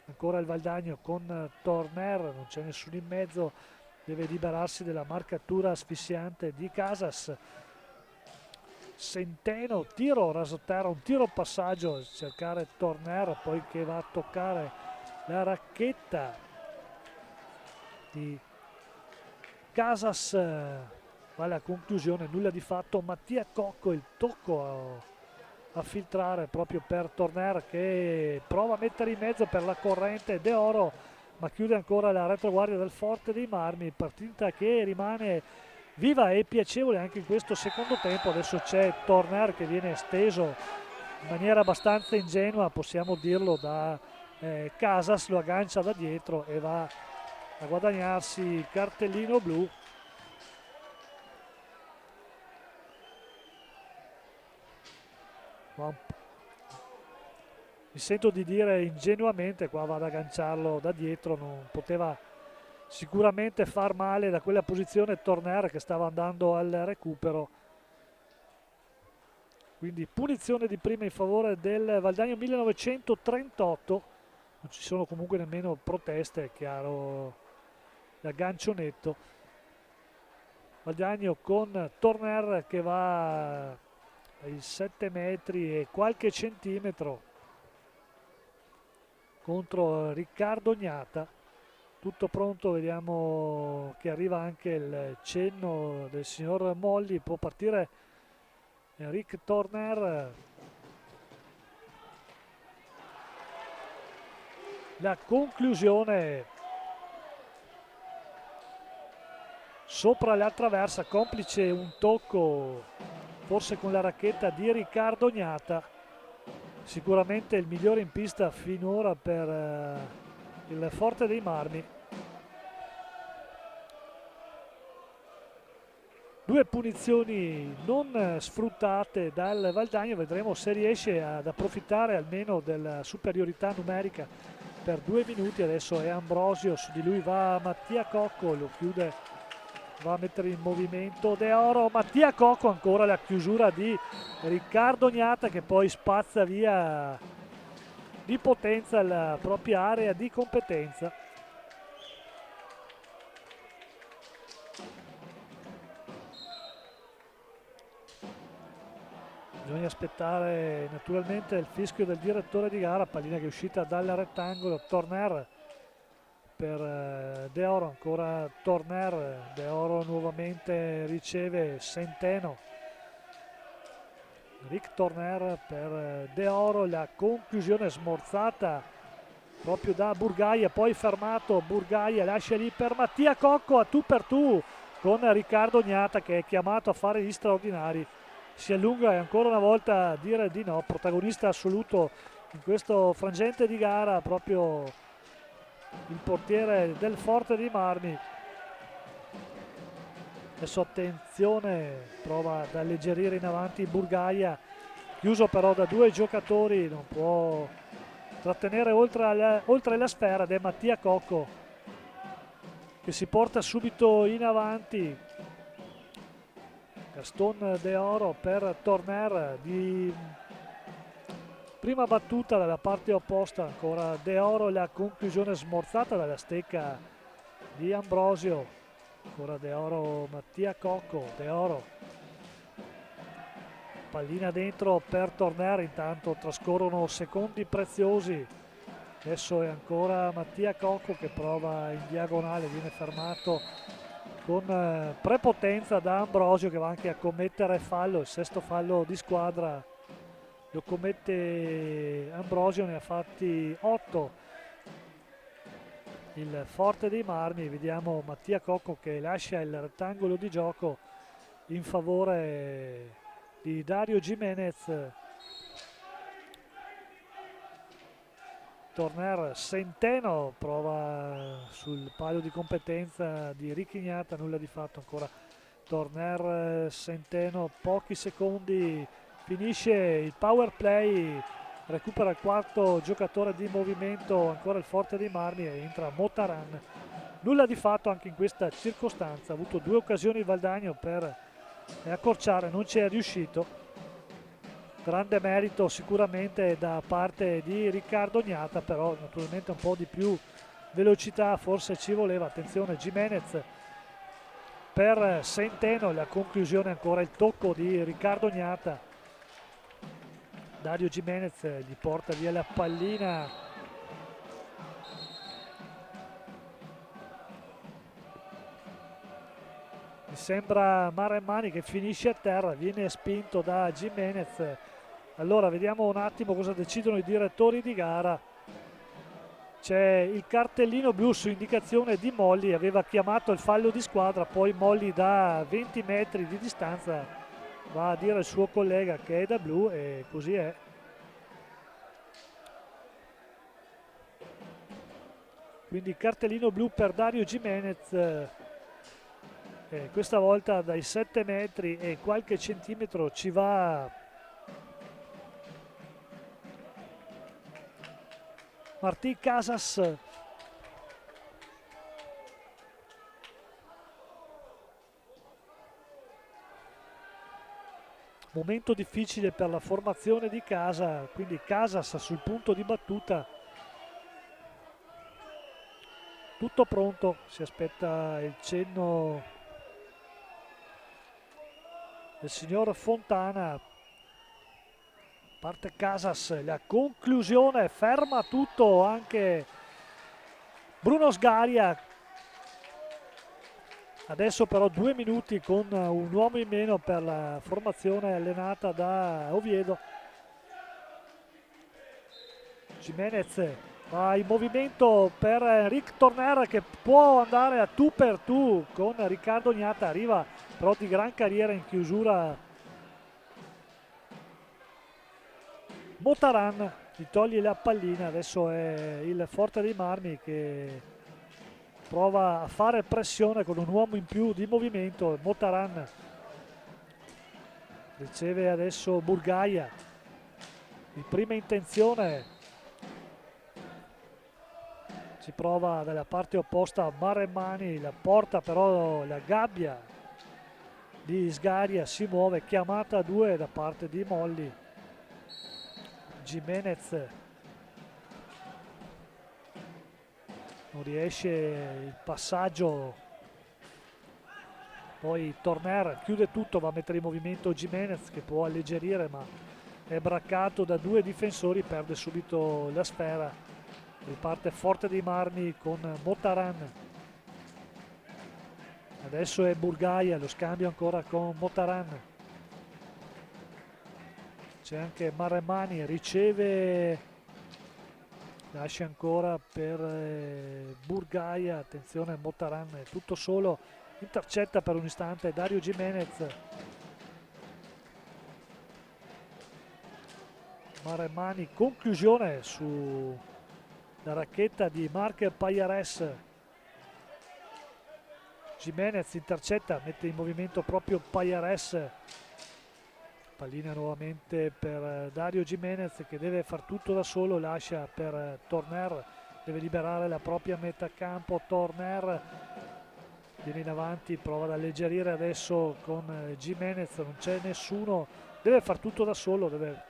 ancora il Valdagno con Torner, non c'è nessuno in mezzo, deve liberarsi della marcatura asfissiante di Casas. Centeno, tiro rasoterra, un tiro passaggio, cercare Torner, poi che va a toccare la racchetta di Casas, va alla conclusione, nulla di fatto. Mattia Cocco, il tocco a filtrare proprio per Torner, che prova a mettere in mezzo per la corrente De Oro, ma chiude ancora la retroguardia del Forte dei Marmi, partita che rimane viva e piacevole anche in questo secondo tempo. Adesso c'è Torner che viene steso in maniera abbastanza ingenua, possiamo dirlo, da Casas, lo aggancia da dietro e va a guadagnarsi il cartellino blu. Mi sento di dire ingenuamente, qua va ad agganciarlo da dietro, non poteva sicuramente far male da quella posizione Torner che stava andando al recupero. Quindi punizione di prima in favore del Valdagno. 1938, non ci sono comunque nemmeno proteste, è chiaro, l'aggancio netto. Valdagno con Torner che va ai 7 metri e qualche centimetro contro Riccardo Gnata. Tutto pronto, vediamo che arriva anche il cenno del signor Molli, può partire Rick Torner. La conclusione sopra la traversa, complice un tocco forse con la racchetta di Riccardo Gnata, sicuramente il migliore in pista finora per il Forte dei Marmi. Due punizioni non sfruttate dal Valdagno, vedremo se riesce ad approfittare almeno della superiorità numerica per 2 minuti. Adesso è Ambrosio, su di lui va Mattia Cocco, lo chiude, va a mettere in movimento De Oro. Mattia Cocco, ancora la chiusura di Riccardo Gnata che poi spazza via di potenza la propria area di competenza. Bisogna aspettare naturalmente il fischio del direttore di gara, pallina che è uscita dal rettangolo. Torner per De Oro, ancora Torner, De Oro nuovamente riceve Centeno. Rick Torner per De Oro, la conclusione smorzata proprio da Burgaia, poi fermato Burgaia, lascia lì per Mattia Cocco a tu per tu con Riccardo Gnata che è chiamato a fare gli straordinari. Si allunga e ancora una volta a dire di no, protagonista assoluto in questo frangente di gara proprio il portiere del Forte dei Marmi. Adesso attenzione, prova ad alleggerire in avanti Burgaia, chiuso però da 2 giocatori, non può trattenere oltre la sfera ed è Mattia Cocco che si porta subito in avanti. Gaston De Oro per Torner, di prima battuta dalla parte opposta, ancora De Oro, la conclusione smorzata dalla stecca di Ambrosio. Ancora De Oro, Mattia Cocco, De Oro, pallina dentro per Torner, intanto trascorrono secondi preziosi. Adesso è ancora Mattia Cocco che prova in diagonale, viene fermato con prepotenza da Ambrosio che va anche a commettere fallo, il 6º fallo di squadra lo commette Ambrosio, ne ha fatti 8 il Forte dei Marmi. Vediamo Mattia Cocco che lascia il rettangolo di gioco in favore di Dario Jimenez. Torner, Centeno prova sul palo di competenza di Ricky Gnata, nulla di fatto ancora. Torner, Centeno, pochi secondi, finisce il power play, recupera il 4º giocatore di movimento, ancora il Forte dei Marmi e entra Motaran nulla di fatto anche in questa circostanza. Ha avuto due occasioni Valdagno per accorciare, non ci è riuscito. Grande merito sicuramente da parte di Riccardo Gnata, però naturalmente un po' di più velocità forse ci voleva. Attenzione Gimenez per Centeno, la conclusione ancora il tocco di Riccardo Gnata. Dario Gimenez gli porta via la pallina. Mi sembra Maremmani che finisce a terra, viene spinto da Gimenez. Allora vediamo un attimo cosa decidono i direttori di gara. C'è il cartellino blu su indicazione di Molli, aveva chiamato il fallo di squadra, poi Molli da 20 metri di distanza va a dire al suo collega che è da blu e così è. Quindi cartellino blu per Dario Gimenez, questa volta dai 7 metri e qualche centimetro ci va Martí Casas. Momento difficile per la formazione di casa, quindi Casas sul punto di battuta. Tutto pronto, si aspetta il cenno del signor Fontana. Parte Casas, la conclusione, ferma tutto anche Bruno Sgaria. Adesso però 2 minuti con un uomo in meno per la formazione allenata da Oviedo. Gimenez va in movimento per Rick Torner che può andare a tu per tu con Riccardo Gnata, arriva però di gran carriera in chiusura Motaran, gli toglie la pallina. Adesso è il Forte dei Marmi che prova a fare pressione con un uomo in più di movimento. Motaran riceve adesso Burgaia in prima intenzione, si prova dalla parte opposta Maremmani, la porta però la gabbia di Sgaria, si muove, chiamata a 2 da parte di Molli. Gimenez non riesce il passaggio, poi Torner chiude tutto, va a mettere in movimento Gimenez che può alleggerire ma è braccato da 2 difensori, perde subito la sfera. Riparte Forte dei Marmi con Motaran, adesso è Burgaia, lo scambio ancora con Motaran. C'è anche Maremmani, riceve, lascia ancora per Burgaia, attenzione Motaran è tutto solo, intercetta per un istante Dario Gimenez. Maremmani, conclusione sulla racchetta di Marc Payares. Gimenez intercetta, mette in movimento proprio Payares. Pallina nuovamente per Dario Gimenez che deve far tutto da solo, lascia per Torner, deve liberare la propria metà campo. Torner viene in avanti, prova ad alleggerire adesso con Gimenez, non c'è nessuno, deve far tutto da solo, deve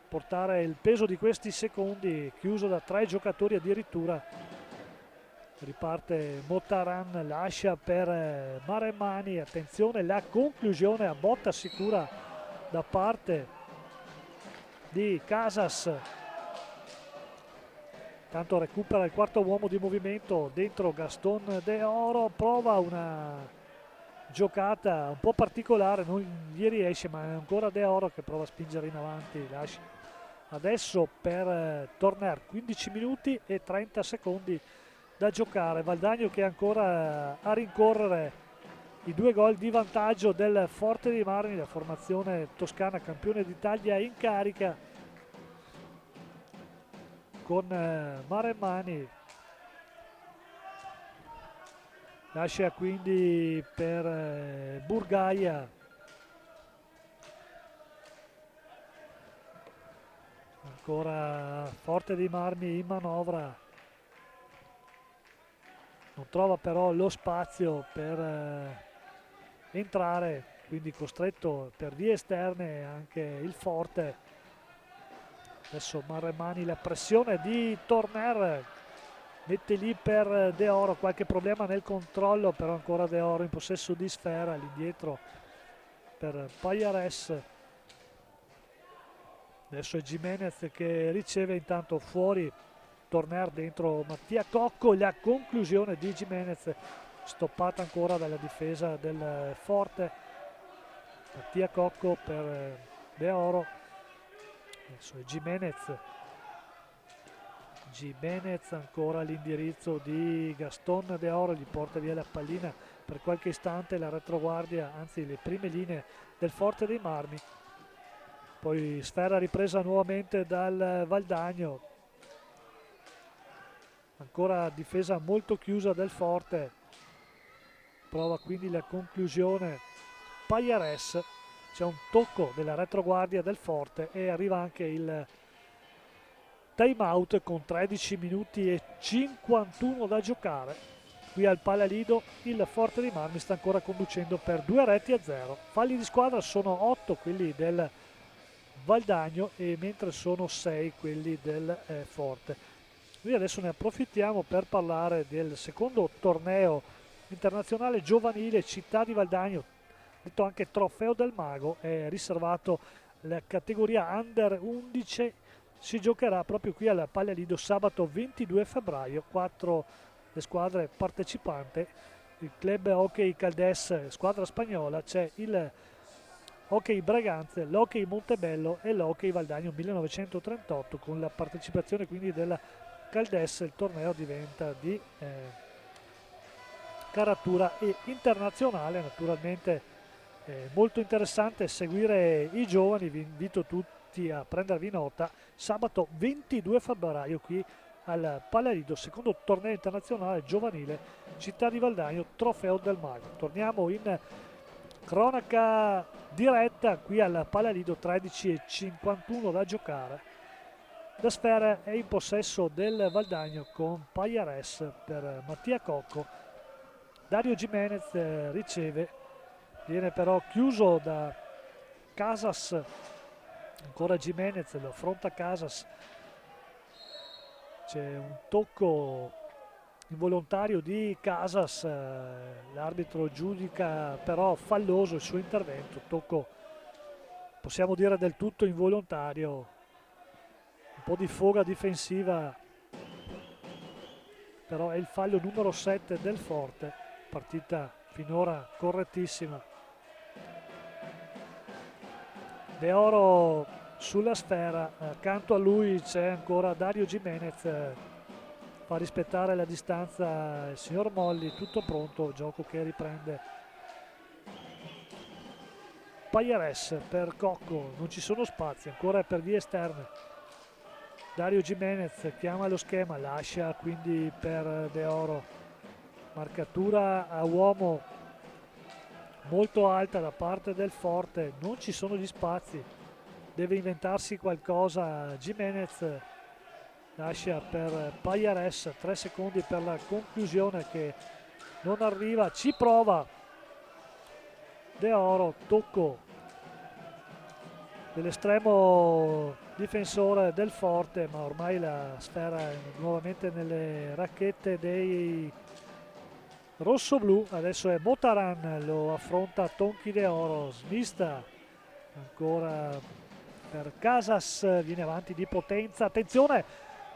portare il peso di questi secondi, chiuso da 3 giocatori addirittura. Riparte Motaran, lascia per Maremmani, attenzione la conclusione a botta sicura da parte di Casas. Tanto recupera il quarto uomo di movimento dentro Gaston De Oro, prova una giocata un po' particolare, non gli riesce ma è ancora De Oro che prova a spingere in avanti. Lascia adesso per Torner, 15 minuti e 30 secondi da giocare. Valdagno che è ancora a rincorrere i 2 gol di vantaggio del Forte dei Marmi, la formazione toscana campione d'Italia in carica con Maremmani. Lascia quindi per Burgaia, ancora Forte dei Marmi in manovra. non trova però lo spazio per entrare, quindi costretto per vie esterne anche il Forte. Adesso Marremani, la pressione di Torner, mette lì per De Oro, qualche problema nel controllo, però ancora De Oro in possesso di sfera, l'indietro per Pajares. Adesso è Gimenez che riceve, intanto fuori Torner, dentro Mattia Cocco, la conclusione di Gimenez stoppata ancora dalla difesa del Forte. Mattia Cocco per De Oro. Adesso è Gimenez, ancora l'indirizzo di Gaston De Oro, gli porta via la pallina per qualche istante la retroguardia, anzi le prime linee del Forte dei Marmi. Poi sfera ripresa nuovamente dal Valdagno, ancora difesa molto chiusa del Forte, prova quindi la conclusione Pajares, c'è un tocco della retroguardia del Forte e arriva anche il time out con 13 minuti e 51 da giocare. Qui al Palalido il Forte dei Marmi sta ancora conducendo per 2-0. Falli di squadra sono 8 quelli del Valdagno, e mentre sono 6 quelli del Forte. Noi adesso ne approfittiamo per parlare del secondo torneo internazionale giovanile Città di Valdagno, detto anche Trofeo del Mago, è riservato la categoria Under 11, si giocherà proprio qui al Palalido sabato 22 febbraio, 4 le squadre partecipanti, il Club Hockey Caldes, squadra spagnola, c'è il Hockey Braganze, l'Hockey Montebello e l'Hockey Valdagno 1938, con la partecipazione quindi della Caldes. Il torneo diventa di caratura e internazionale, naturalmente molto interessante seguire i giovani, vi invito tutti a prendervi nota, sabato 22 febbraio qui al Palalido, secondo torneo internazionale giovanile Città di Valdagno, Trofeo del Mago. Torniamo in cronaca diretta qui al Palalido, 13:51 da giocare. La sfera è in possesso del Valdagno con Pajares per Mattia Cocco. Dario Gimenez riceve, viene però chiuso da Casas, ancora Gimenez, lo affronta Casas, c'è un tocco involontario di Casas, l'arbitro giudica però falloso il suo intervento, tocco possiamo dire del tutto involontario, un po' di foga difensiva, però è il fallo numero 7 del Forte, partita finora correttissima. De Oro sulla sfera, accanto a lui c'è ancora Dario Gimenez, fa rispettare la distanza il signor Molli, tutto pronto, gioco che riprende Pajares per Cocco, non ci sono spazi, ancora per vie esterne. Dario Gimenez chiama lo schema, lascia quindi per De Oro, marcatura a uomo molto alta da parte del Forte, non ci sono gli spazi, deve inventarsi qualcosa Gimenez, lascia per Pajares, 3 secondi per la conclusione che non arriva, ci prova De Oro, tocco dell'estremo difensore del Forte, ma ormai la sfera è nuovamente nelle racchette dei rossoblù. Adesso è Motaran, lo affronta Tonchi De Oro, smista ancora per Casas, viene avanti di potenza, attenzione,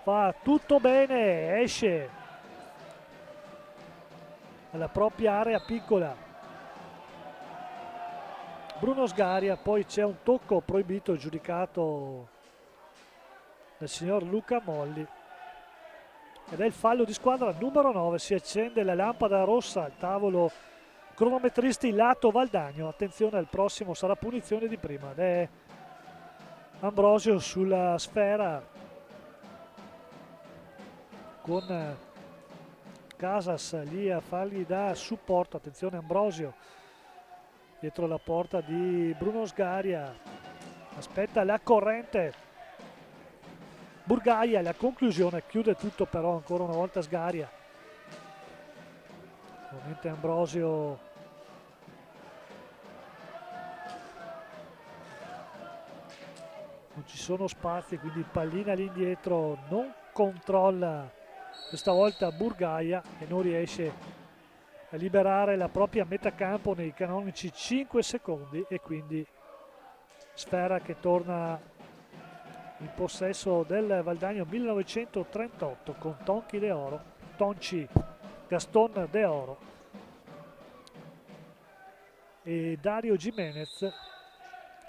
fa tutto bene, esce alla propria area piccola Bruno Sgaria, poi c'è un tocco proibito giudicato dal signor Luca Molli ed è il fallo di squadra numero 9, si accende la lampada rossa al tavolo cronometristi lato Valdagno, attenzione, al prossimo sarà punizione di prima ed è Ambrosio sulla sfera con Casas lì a fargli da supporto, attenzione Ambrosio dietro la porta di Bruno Sgaria, aspetta la corrente Burgaia, la conclusione chiude tutto però ancora una volta Sgaria, Ovviamente Ambrosio non ci sono spazi, quindi pallina all'indietro, non controlla questa volta Burgaia e non riesce a liberare la propria metà campo nei canonici 5 secondi, e quindi sfera che torna in possesso del Valdagno 1938 con Tonci Gaston De Oro e Dario Jimenez.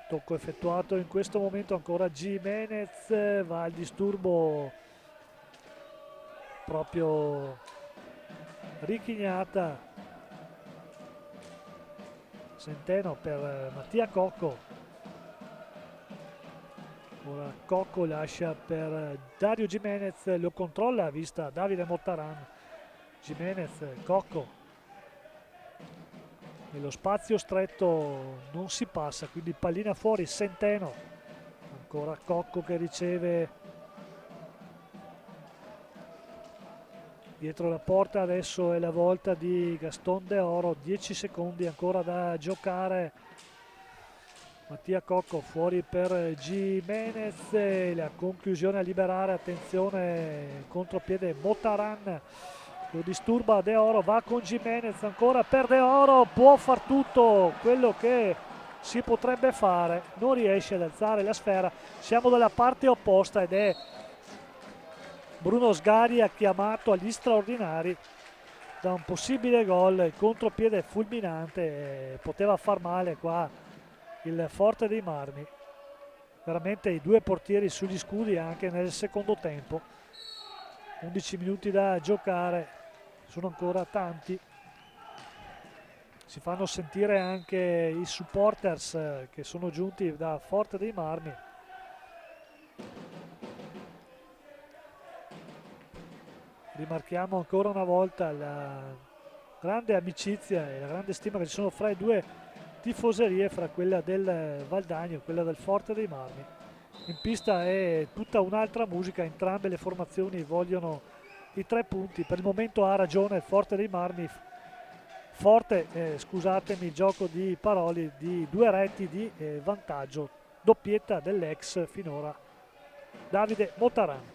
Tocco effettuato in questo momento, ancora Jimenez, va al disturbo proprio richignata Centeno per Mattia Cocco. Ora Cocco lascia per Dario Jimenez, lo controlla a vista Davide Mottaran. Jimenez, Cocco, nello spazio stretto non si passa, quindi pallina fuori, Centeno, ancora Cocco che riceve dietro la porta. Adesso è la volta di Gaston De Oro, 10 secondi ancora da giocare. Mattia Cocco fuori per Jimenez, la conclusione a liberare, attenzione, contropiede Mottaran, lo disturba De Oro, va con Jimenez ancora per De Oro, può far tutto quello che si potrebbe fare, non riesce ad alzare la sfera. Siamo dalla parte opposta ed è Bruno Sgaria chiamato agli straordinari da un possibile gol. Il contropiede fulminante, poteva far male qua il Forte dei Marmi, veramente i due portieri sugli scudi anche nel secondo tempo. 11 minuti da giocare, sono ancora tanti, si fanno sentire anche i supporters che sono giunti da Forte dei Marmi. Rimarchiamo ancora una volta la grande amicizia e la grande stima che ci sono fra i due tifoserie, fra quella del Valdagno e quella del Forte dei Marmi. In pista è tutta un'altra musica, entrambe le formazioni vogliono i 3 punti. Per il momento ha ragione il Forte dei Marmi, scusatemi il gioco di parole, di 2 reti di vantaggio, doppietta dell'ex finora Davide Mottaran.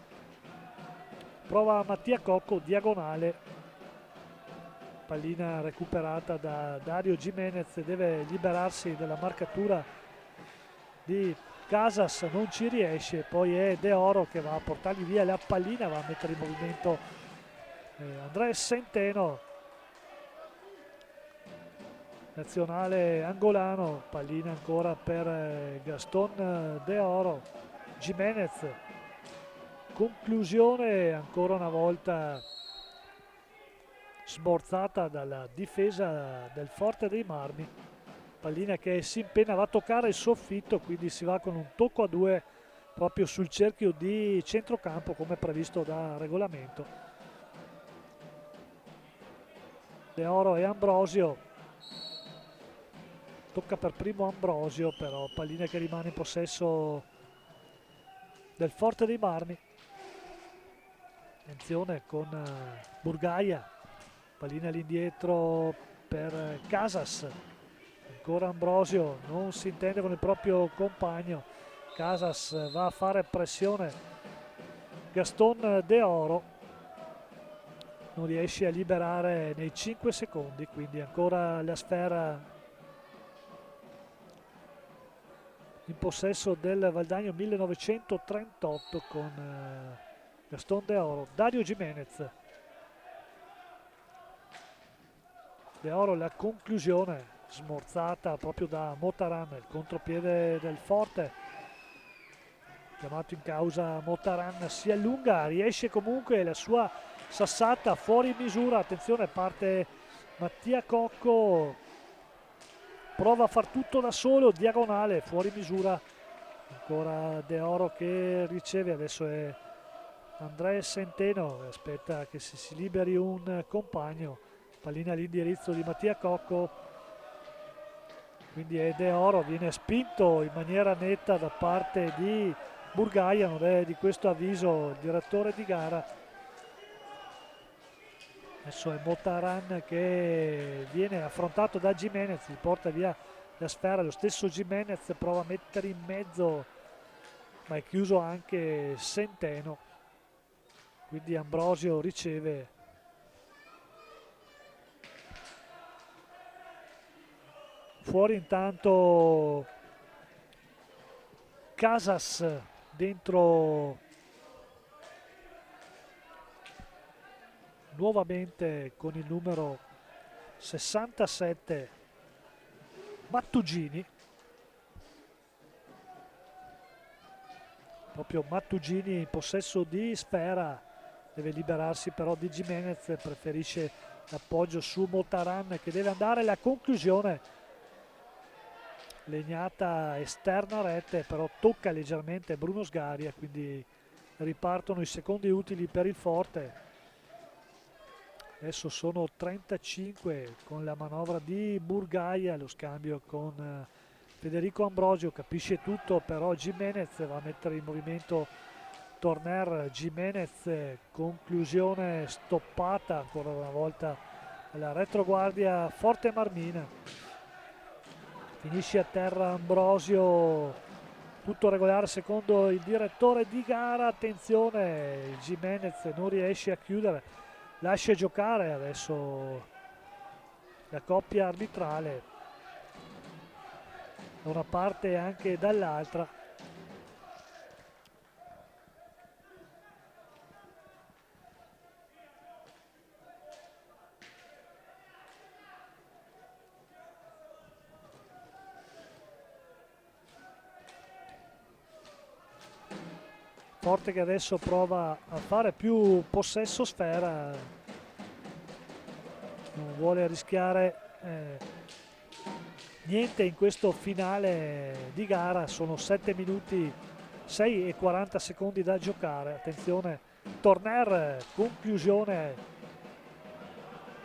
Prova Mattia Cocco, diagonale, pallina recuperata da Dario Jimenez, deve liberarsi della marcatura di Casas, non ci riesce, poi è De Oro che va a portargli via la pallina, va a mettere in movimento Andrés Centeno, nazionale angolano. Pallina ancora per Gaston De Oro, Jimenez, conclusione ancora una volta smorzata dalla difesa del Forte dei Marmi. Pallina che si impenna, va a toccare il soffitto, quindi si va con un tocco a 2 proprio sul cerchio di centrocampo come previsto da regolamento. De Oro e Ambrosio, tocca per primo Ambrosio, però pallina che rimane in possesso del Forte dei Marmi. Attenzione con Burgaia, pallina all'indietro per Casas, ancora Ambrosio, non si intende con il proprio compagno. Casas va a fare pressione, Gaston De Oro non riesce a liberare nei 5 secondi, quindi ancora la sfera in possesso del Valdagno 1938 con Gaston De Oro. Dario Jimenez, De Oro, la conclusione smorzata proprio da Mottaran, il contropiede del Forte, chiamato in causa Mottaran, si allunga, riesce comunque la sua sassata fuori misura. Attenzione, parte Mattia Cocco, prova a far tutto da solo, diagonale, fuori misura, ancora De Oro che riceve, adesso è Andrés Centeno, aspetta che si liberi un compagno, pallina all'indirizzo di Mattia Cocco, quindi è De Oro, viene spinto in maniera netta da parte di Burgaia, non è di questo avviso il direttore di gara. Adesso è Motaran che viene affrontato da Gimenez, gli porta via la sfera, lo stesso Gimenez prova a mettere in mezzo, ma è chiuso anche Centeno, quindi Ambrosio riceve. Fuori intanto Casas dentro nuovamente con il numero 67 Mattugini, proprio Mattugini in possesso di sfera, deve liberarsi però di Gimenez, preferisce l'appoggio su Motaran che deve andare alla conclusione. Legnata esterna rete, però tocca leggermente Bruno Sgaria, quindi ripartono i secondi utili per il Forte. Adesso sono 35 con la manovra di Burgaia, lo scambio con Federico Ambrosio, capisce tutto, però Gimenez va a mettere in movimento Torner. Gimenez, conclusione stoppata ancora una volta alla retroguardia Forte Marmina. Finisce a terra Ambrosio, tutto regolare secondo il direttore di gara. Attenzione, Gimenez non riesce a chiudere, lascia giocare adesso la coppia arbitrale da una parte e anche dall'altra. Forte che adesso prova a fare più possesso sfera, non vuole rischiare niente in questo finale di gara. Sono 7 minuti 6 e 40 secondi da giocare. Attenzione, Torner, conclusione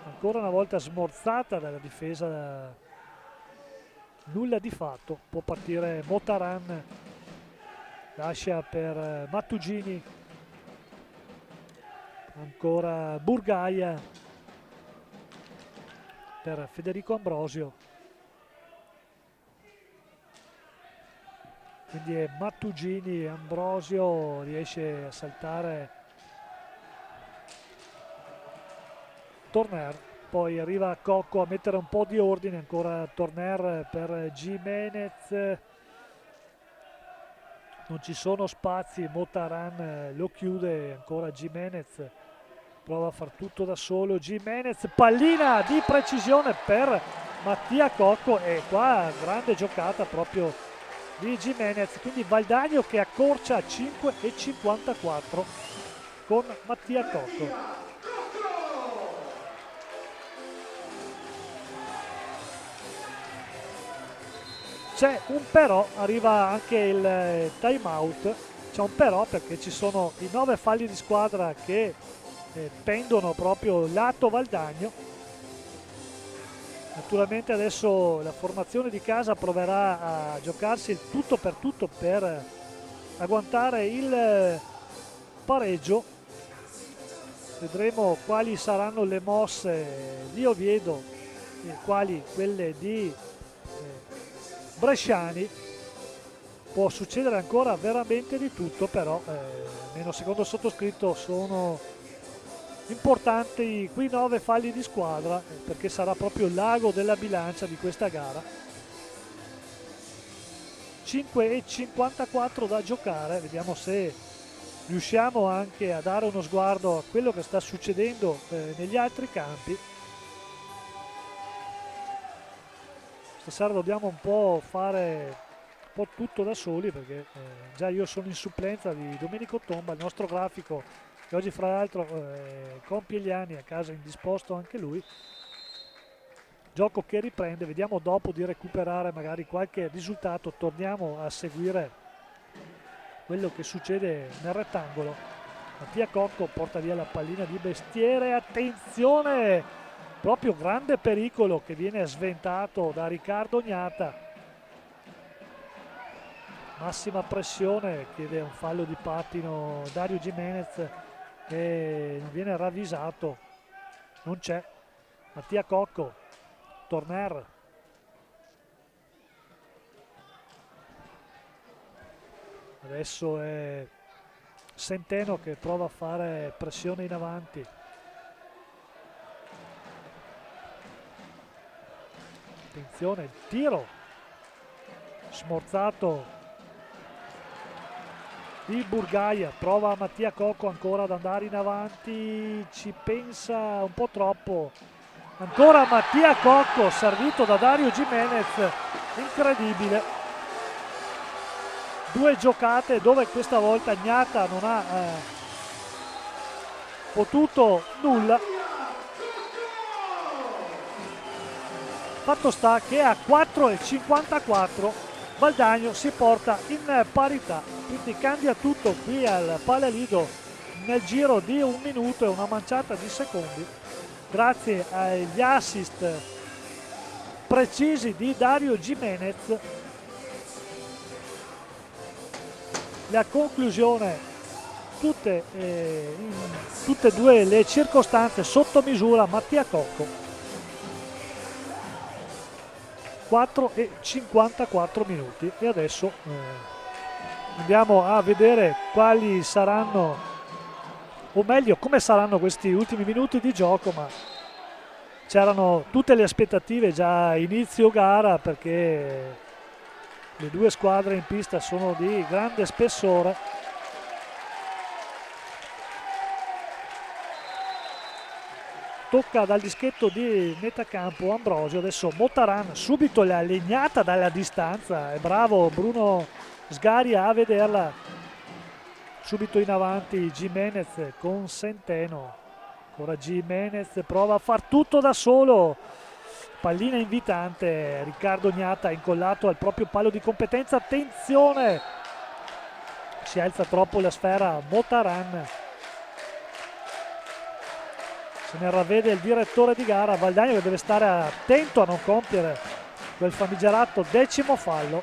ancora una volta smorzata dalla difesa, nulla di fatto. Può partire Motaran, lascia per Mattugini, ancora Burgaia per Federico Ambrosio, quindi è Mattugini. Ambrosio riesce a saltare Torner, poi arriva Cocco a mettere un po' di ordine, ancora Torner per Gimenez, non ci sono spazi, Motaran lo chiude, ancora Gimenez prova a far tutto da solo. Gimenez, pallina di precisione per Mattia Cocco, e qua grande giocata proprio di Gimenez, quindi Valdagno che accorcia a 5,54 con Mattia Cocco. C'è un però, arriva anche il time out, c'è un però perché ci sono i 9 falli di squadra che pendono proprio lato Valdagno. Naturalmente adesso la formazione di casa proverà a giocarsi il tutto per agguantare il pareggio. Vedremo quali saranno le mosse di Oviedo e quali quelle di Bresciani. Può succedere ancora veramente di tutto, però almeno secondo il sottoscritto sono importanti qui 9 falli di squadra, perché sarà proprio l'ago della bilancia di questa gara. 5,54 da giocare, vediamo se riusciamo anche a dare uno sguardo a quello che sta succedendo negli altri campi. Stasera dobbiamo un po' fare un po' tutto da soli, perché già io sono in supplenza di Domenico Tomba, il nostro grafico, che oggi fra l'altro compie gli anni, a casa indisposto anche lui. Gioco che riprende, vediamo dopo di recuperare magari qualche risultato, torniamo a seguire quello che succede nel rettangolo. Mattia Cocco porta via la pallina di Bestiere, attenzione, proprio grande pericolo che viene sventato da Riccardo Gnata. Massima pressione, chiede un fallo di pattino Dario Gimenez e non viene ravvisato. non c'è. Mattia Cocco, Torner. Adesso è Centeno che prova a fare pressione in avanti. Attenzione, il tiro smorzato di Burgaia, prova Mattia Cocco ancora ad andare in avanti, ci pensa un po' troppo, ancora Mattia Cocco servito da Dario Jimenez, incredibile, due giocate dove questa volta Gnata non ha potuto nulla. Fatto sta che a 4,54 Valdagno si porta in parità, quindi cambia tutto qui al Palalido nel giro di 1 minuto e una manciata di secondi grazie agli assist precisi di Dario Jimenez. La conclusione, tutte e due le circostanze sotto misura, Mattia Cocco. 4,54 minuti e adesso andiamo a vedere quali saranno, o meglio come saranno questi ultimi minuti di gioco, ma c'erano tutte le aspettative già a inizio gara perché le due squadre in pista sono di grande spessore. Tocca dal dischetto di metà campo Ambrosio, adesso Motaran, subito la legnata dalla distanza, è bravo Bruno Sgaria a vederla, subito in avanti Jimenez con Centeno, ancora Jimenez prova a far tutto da solo, pallina invitante, Riccardo Gnata incollato al proprio palo di competenza, attenzione, si alza troppo la sfera Motaran. Se ne ravvede il direttore di gara, Valdagno che deve stare attento a non compiere quel famigerato 10° fallo.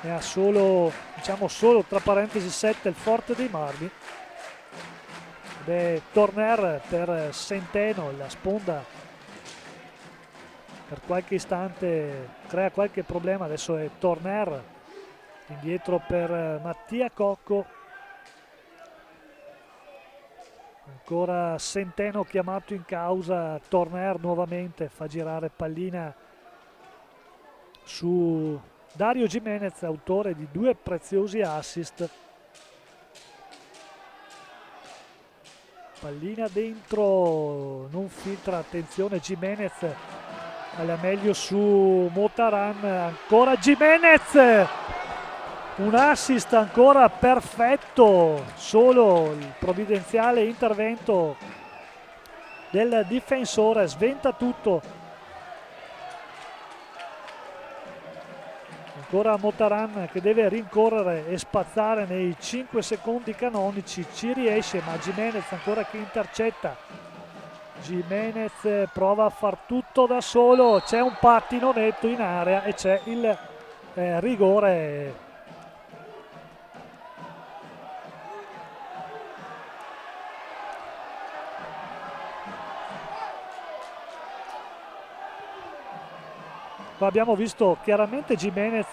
Ne ha solo, diciamo solo tra parentesi 7 il Forte dei Marmi. Ed è Torner per Centeno, la sponda per qualche istante crea qualche problema, adesso è Torner indietro per Mattia Cocco. Ancora Centeno chiamato in causa, Torner nuovamente fa girare pallina su Dario Jimenez, autore di 2 preziosi assist. Pallina dentro, non filtra, attenzione Jimenez, alla meglio su Motaran, ancora Jimenez! Un assist ancora perfetto, solo il provvidenziale intervento del difensore sventa tutto. Ancora Motaran che deve rincorrere e spazzare nei 5 secondi canonici, ci riesce, ma Jimenez ancora che intercetta. Jimenez prova a far tutto da solo, c'è un pattino netto in area e c'è il rigore. Abbiamo visto chiaramente Jimenez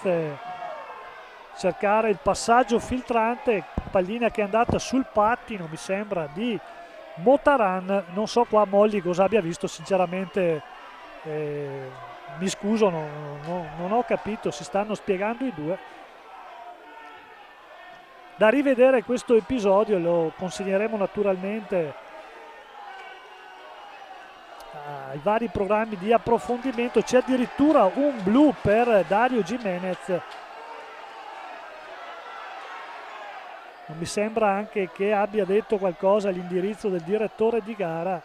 cercare il passaggio filtrante, pallina che è andata sul pattino, mi sembra, di Motaran. Non so qua Molli cosa abbia visto, sinceramente mi scuso, non ho capito, si stanno spiegando i due. Da rivedere questo episodio, lo consegneremo naturalmente ai vari programmi di approfondimento. C'è addirittura un blu per Dario Jimenez, non mi sembra anche che abbia detto qualcosa all'indirizzo del direttore di gara,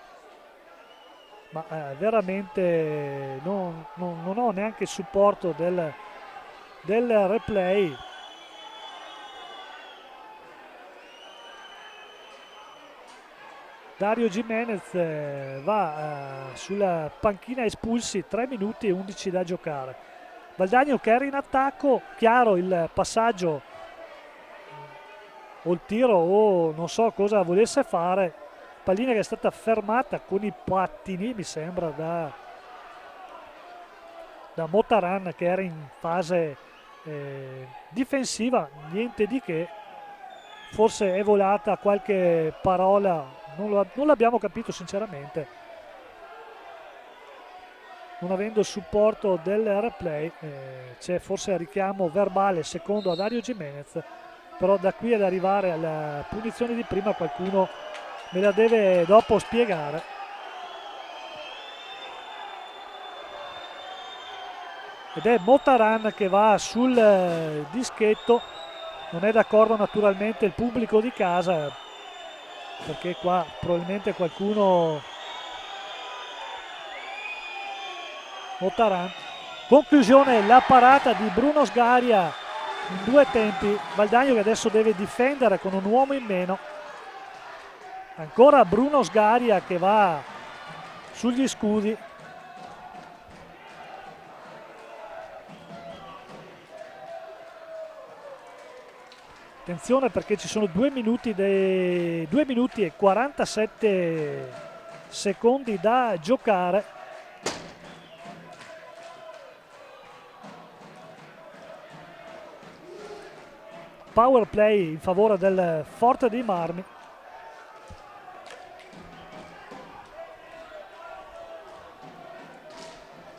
ma veramente non ho neanche il supporto del replay. Dario Jimenez va sulla panchina espulsi, 3 minuti e 11 da giocare. Valdagno che era in attacco, chiaro il passaggio o il tiro o non so cosa volesse fare, pallina che è stata fermata con i pattini, mi sembra, da Motaran, che era in fase difensiva, niente di che. Forse è volata qualche parola, non l'abbiamo capito sinceramente, non avendo il supporto del replay. C'è forse richiamo verbale secondo a Dario Jimenez, però da qui ad arrivare alla punizione di prima qualcuno me la deve dopo spiegare. Ed è Motaran che va sul dischetto. Non è d'accordo naturalmente il pubblico di casa, perché qua probabilmente qualcuno... Motaran. Conclusione, la parata di Bruno Sgaria in due tempi. Valdagno che adesso deve difendere con un uomo in meno. Ancora Bruno Sgaria che va sugli scudi. Attenzione perché ci sono 2 minuti, 2 minuti e 47 secondi da giocare. Power play in favore del Forte dei Marmi.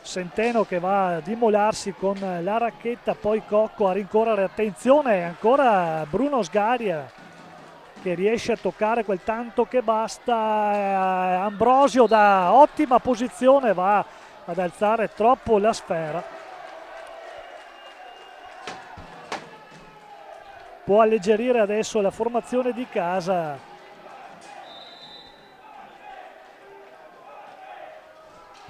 Centeno che va ad immolarsi con la racchetta, poi Cocco a rincorrere. Attenzione, ancora Bruno Sgaria che riesce a toccare quel tanto che basta. Ambrosio da ottima posizione va ad alzare troppo la sfera. Può alleggerire adesso la formazione di casa.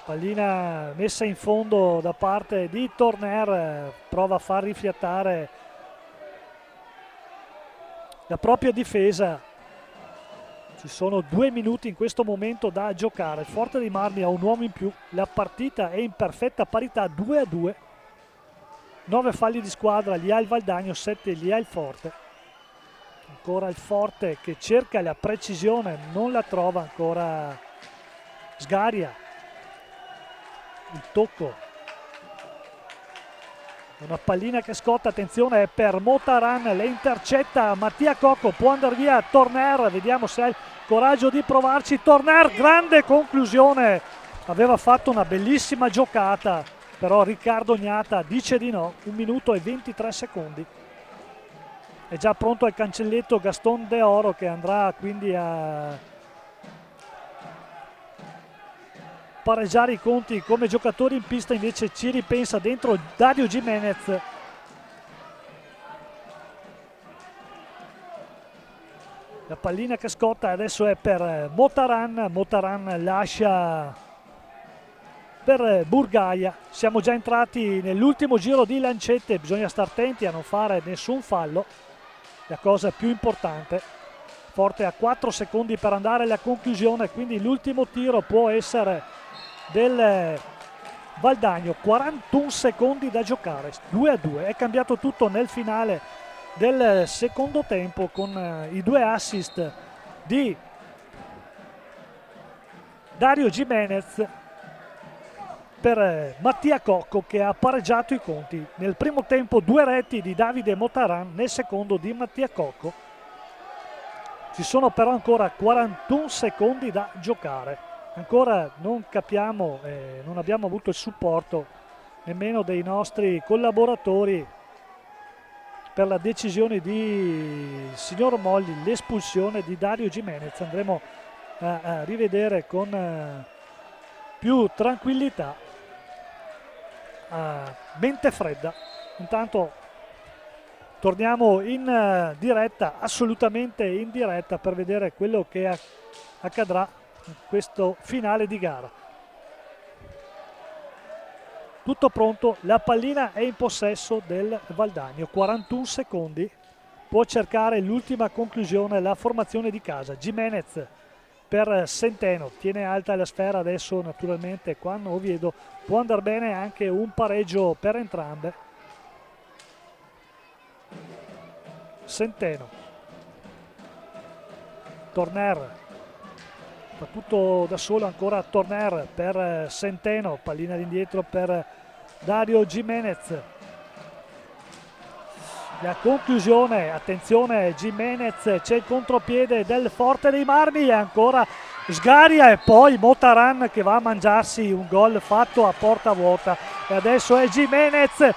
Pallina messa in fondo da parte di Torner, prova a far rifiatare la propria difesa. Ci sono 2 minuti in questo momento da giocare. Il Forte dei Marmi ha un uomo in più, la partita è in perfetta parità, 2-2. 9 falli di squadra li ha il Valdagno, 7 li ha il Forte. Ancora il Forte che cerca la precisione, non la trova ancora Sgaria. Il tocco, una pallina che scotta, attenzione, è per Motaran, le intercetta Mattia Cocco, può andare via Torner, vediamo se ha il coraggio di provarci. Torner, grande conclusione, aveva fatto una bellissima giocata, però Riccardo Gnata dice di no. 1 minuto e 23 secondi. È già pronto al cancelletto Gaston De Oro, che andrà quindi a pareggiare i conti come giocatore in pista. Invece ci ripensa dentro Dario Jimenez. La pallina che scotta adesso è per Motaran. Motaran lascia per Burgaia. Siamo già entrati nell'ultimo giro di lancette, bisogna stare attenti a non fare nessun fallo, la cosa più importante. Forte a 4 secondi per andare alla conclusione, quindi l'ultimo tiro può essere del Valdagno. 41 secondi da giocare, 2-2. È cambiato tutto nel finale del secondo tempo con i 2 assist di Dario Jimenez per Mattia Cocco, che ha pareggiato i conti. Nel primo tempo 2 reti di Davide Motaran, nel secondo di Mattia Cocco. Ci sono però ancora 41 secondi da giocare. Ancora non capiamo, non abbiamo avuto il supporto nemmeno dei nostri collaboratori per la decisione di signor Molli, l'espulsione di Dario Jimenez. Andremo a rivedere con più tranquillità, a mente fredda. Intanto torniamo in diretta, assolutamente in diretta, per vedere quello che accadrà in questo finale di gara. Tutto pronto, la pallina è in possesso del Valdagno, 41 secondi, può cercare l'ultima conclusione la formazione di casa. Jimenez per Centeno, tiene alta la sfera adesso, naturalmente qua a Oviedo può andare bene anche un pareggio per entrambe. Centeno, Torner, fa tutto da solo ancora Torner per Centeno, pallina d'indietro per Dario Jimenez. La conclusione, attenzione, Jimenez, c'è il contropiede del Forte dei Marmi e ancora Sgaria e poi Motaran che va a mangiarsi un gol fatto a porta vuota. E adesso è Jimenez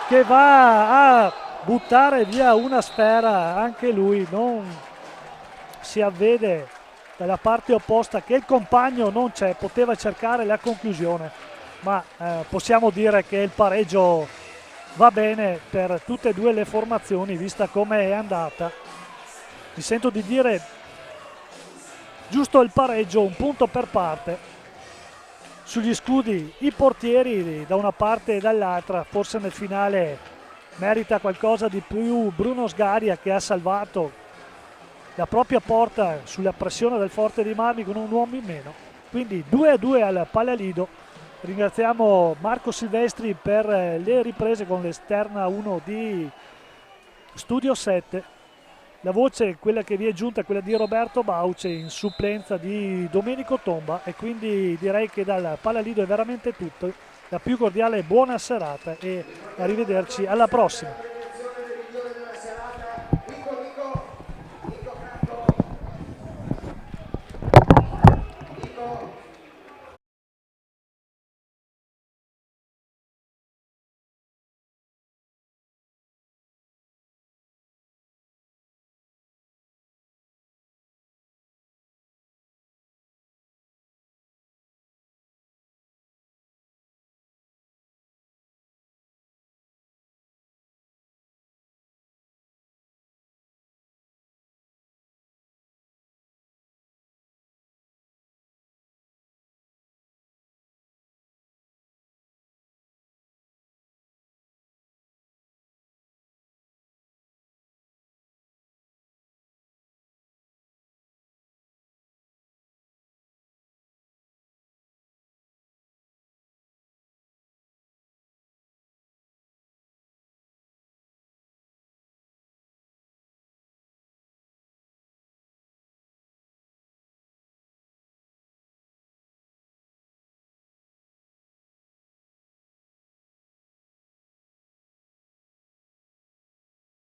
che va a buttare via una sfera, anche lui non si avvede dalla parte opposta che il compagno non c'è, poteva cercare la conclusione, ma possiamo dire che il pareggio va bene per tutte e due le formazioni vista come è andata. Mi sento di dire giusto il pareggio, un punto per parte. Sugli scudi i portieri da una parte e dall'altra, forse nel finale merita qualcosa di più Bruno Sgaria che ha salvato la propria porta sulla pressione del Forte dei Marmi con un uomo in meno. Quindi 2-2 al Palalido. Ringraziamo Marco Silvestri per le riprese con l'esterna 1 di Studio 7. La voce, quella che vi è giunta, è quella di Roberto Bauce in supplenza di Domenico Tomba, e quindi direi che dal Palalido è veramente tutto. La più cordiale buona serata e arrivederci alla prossima.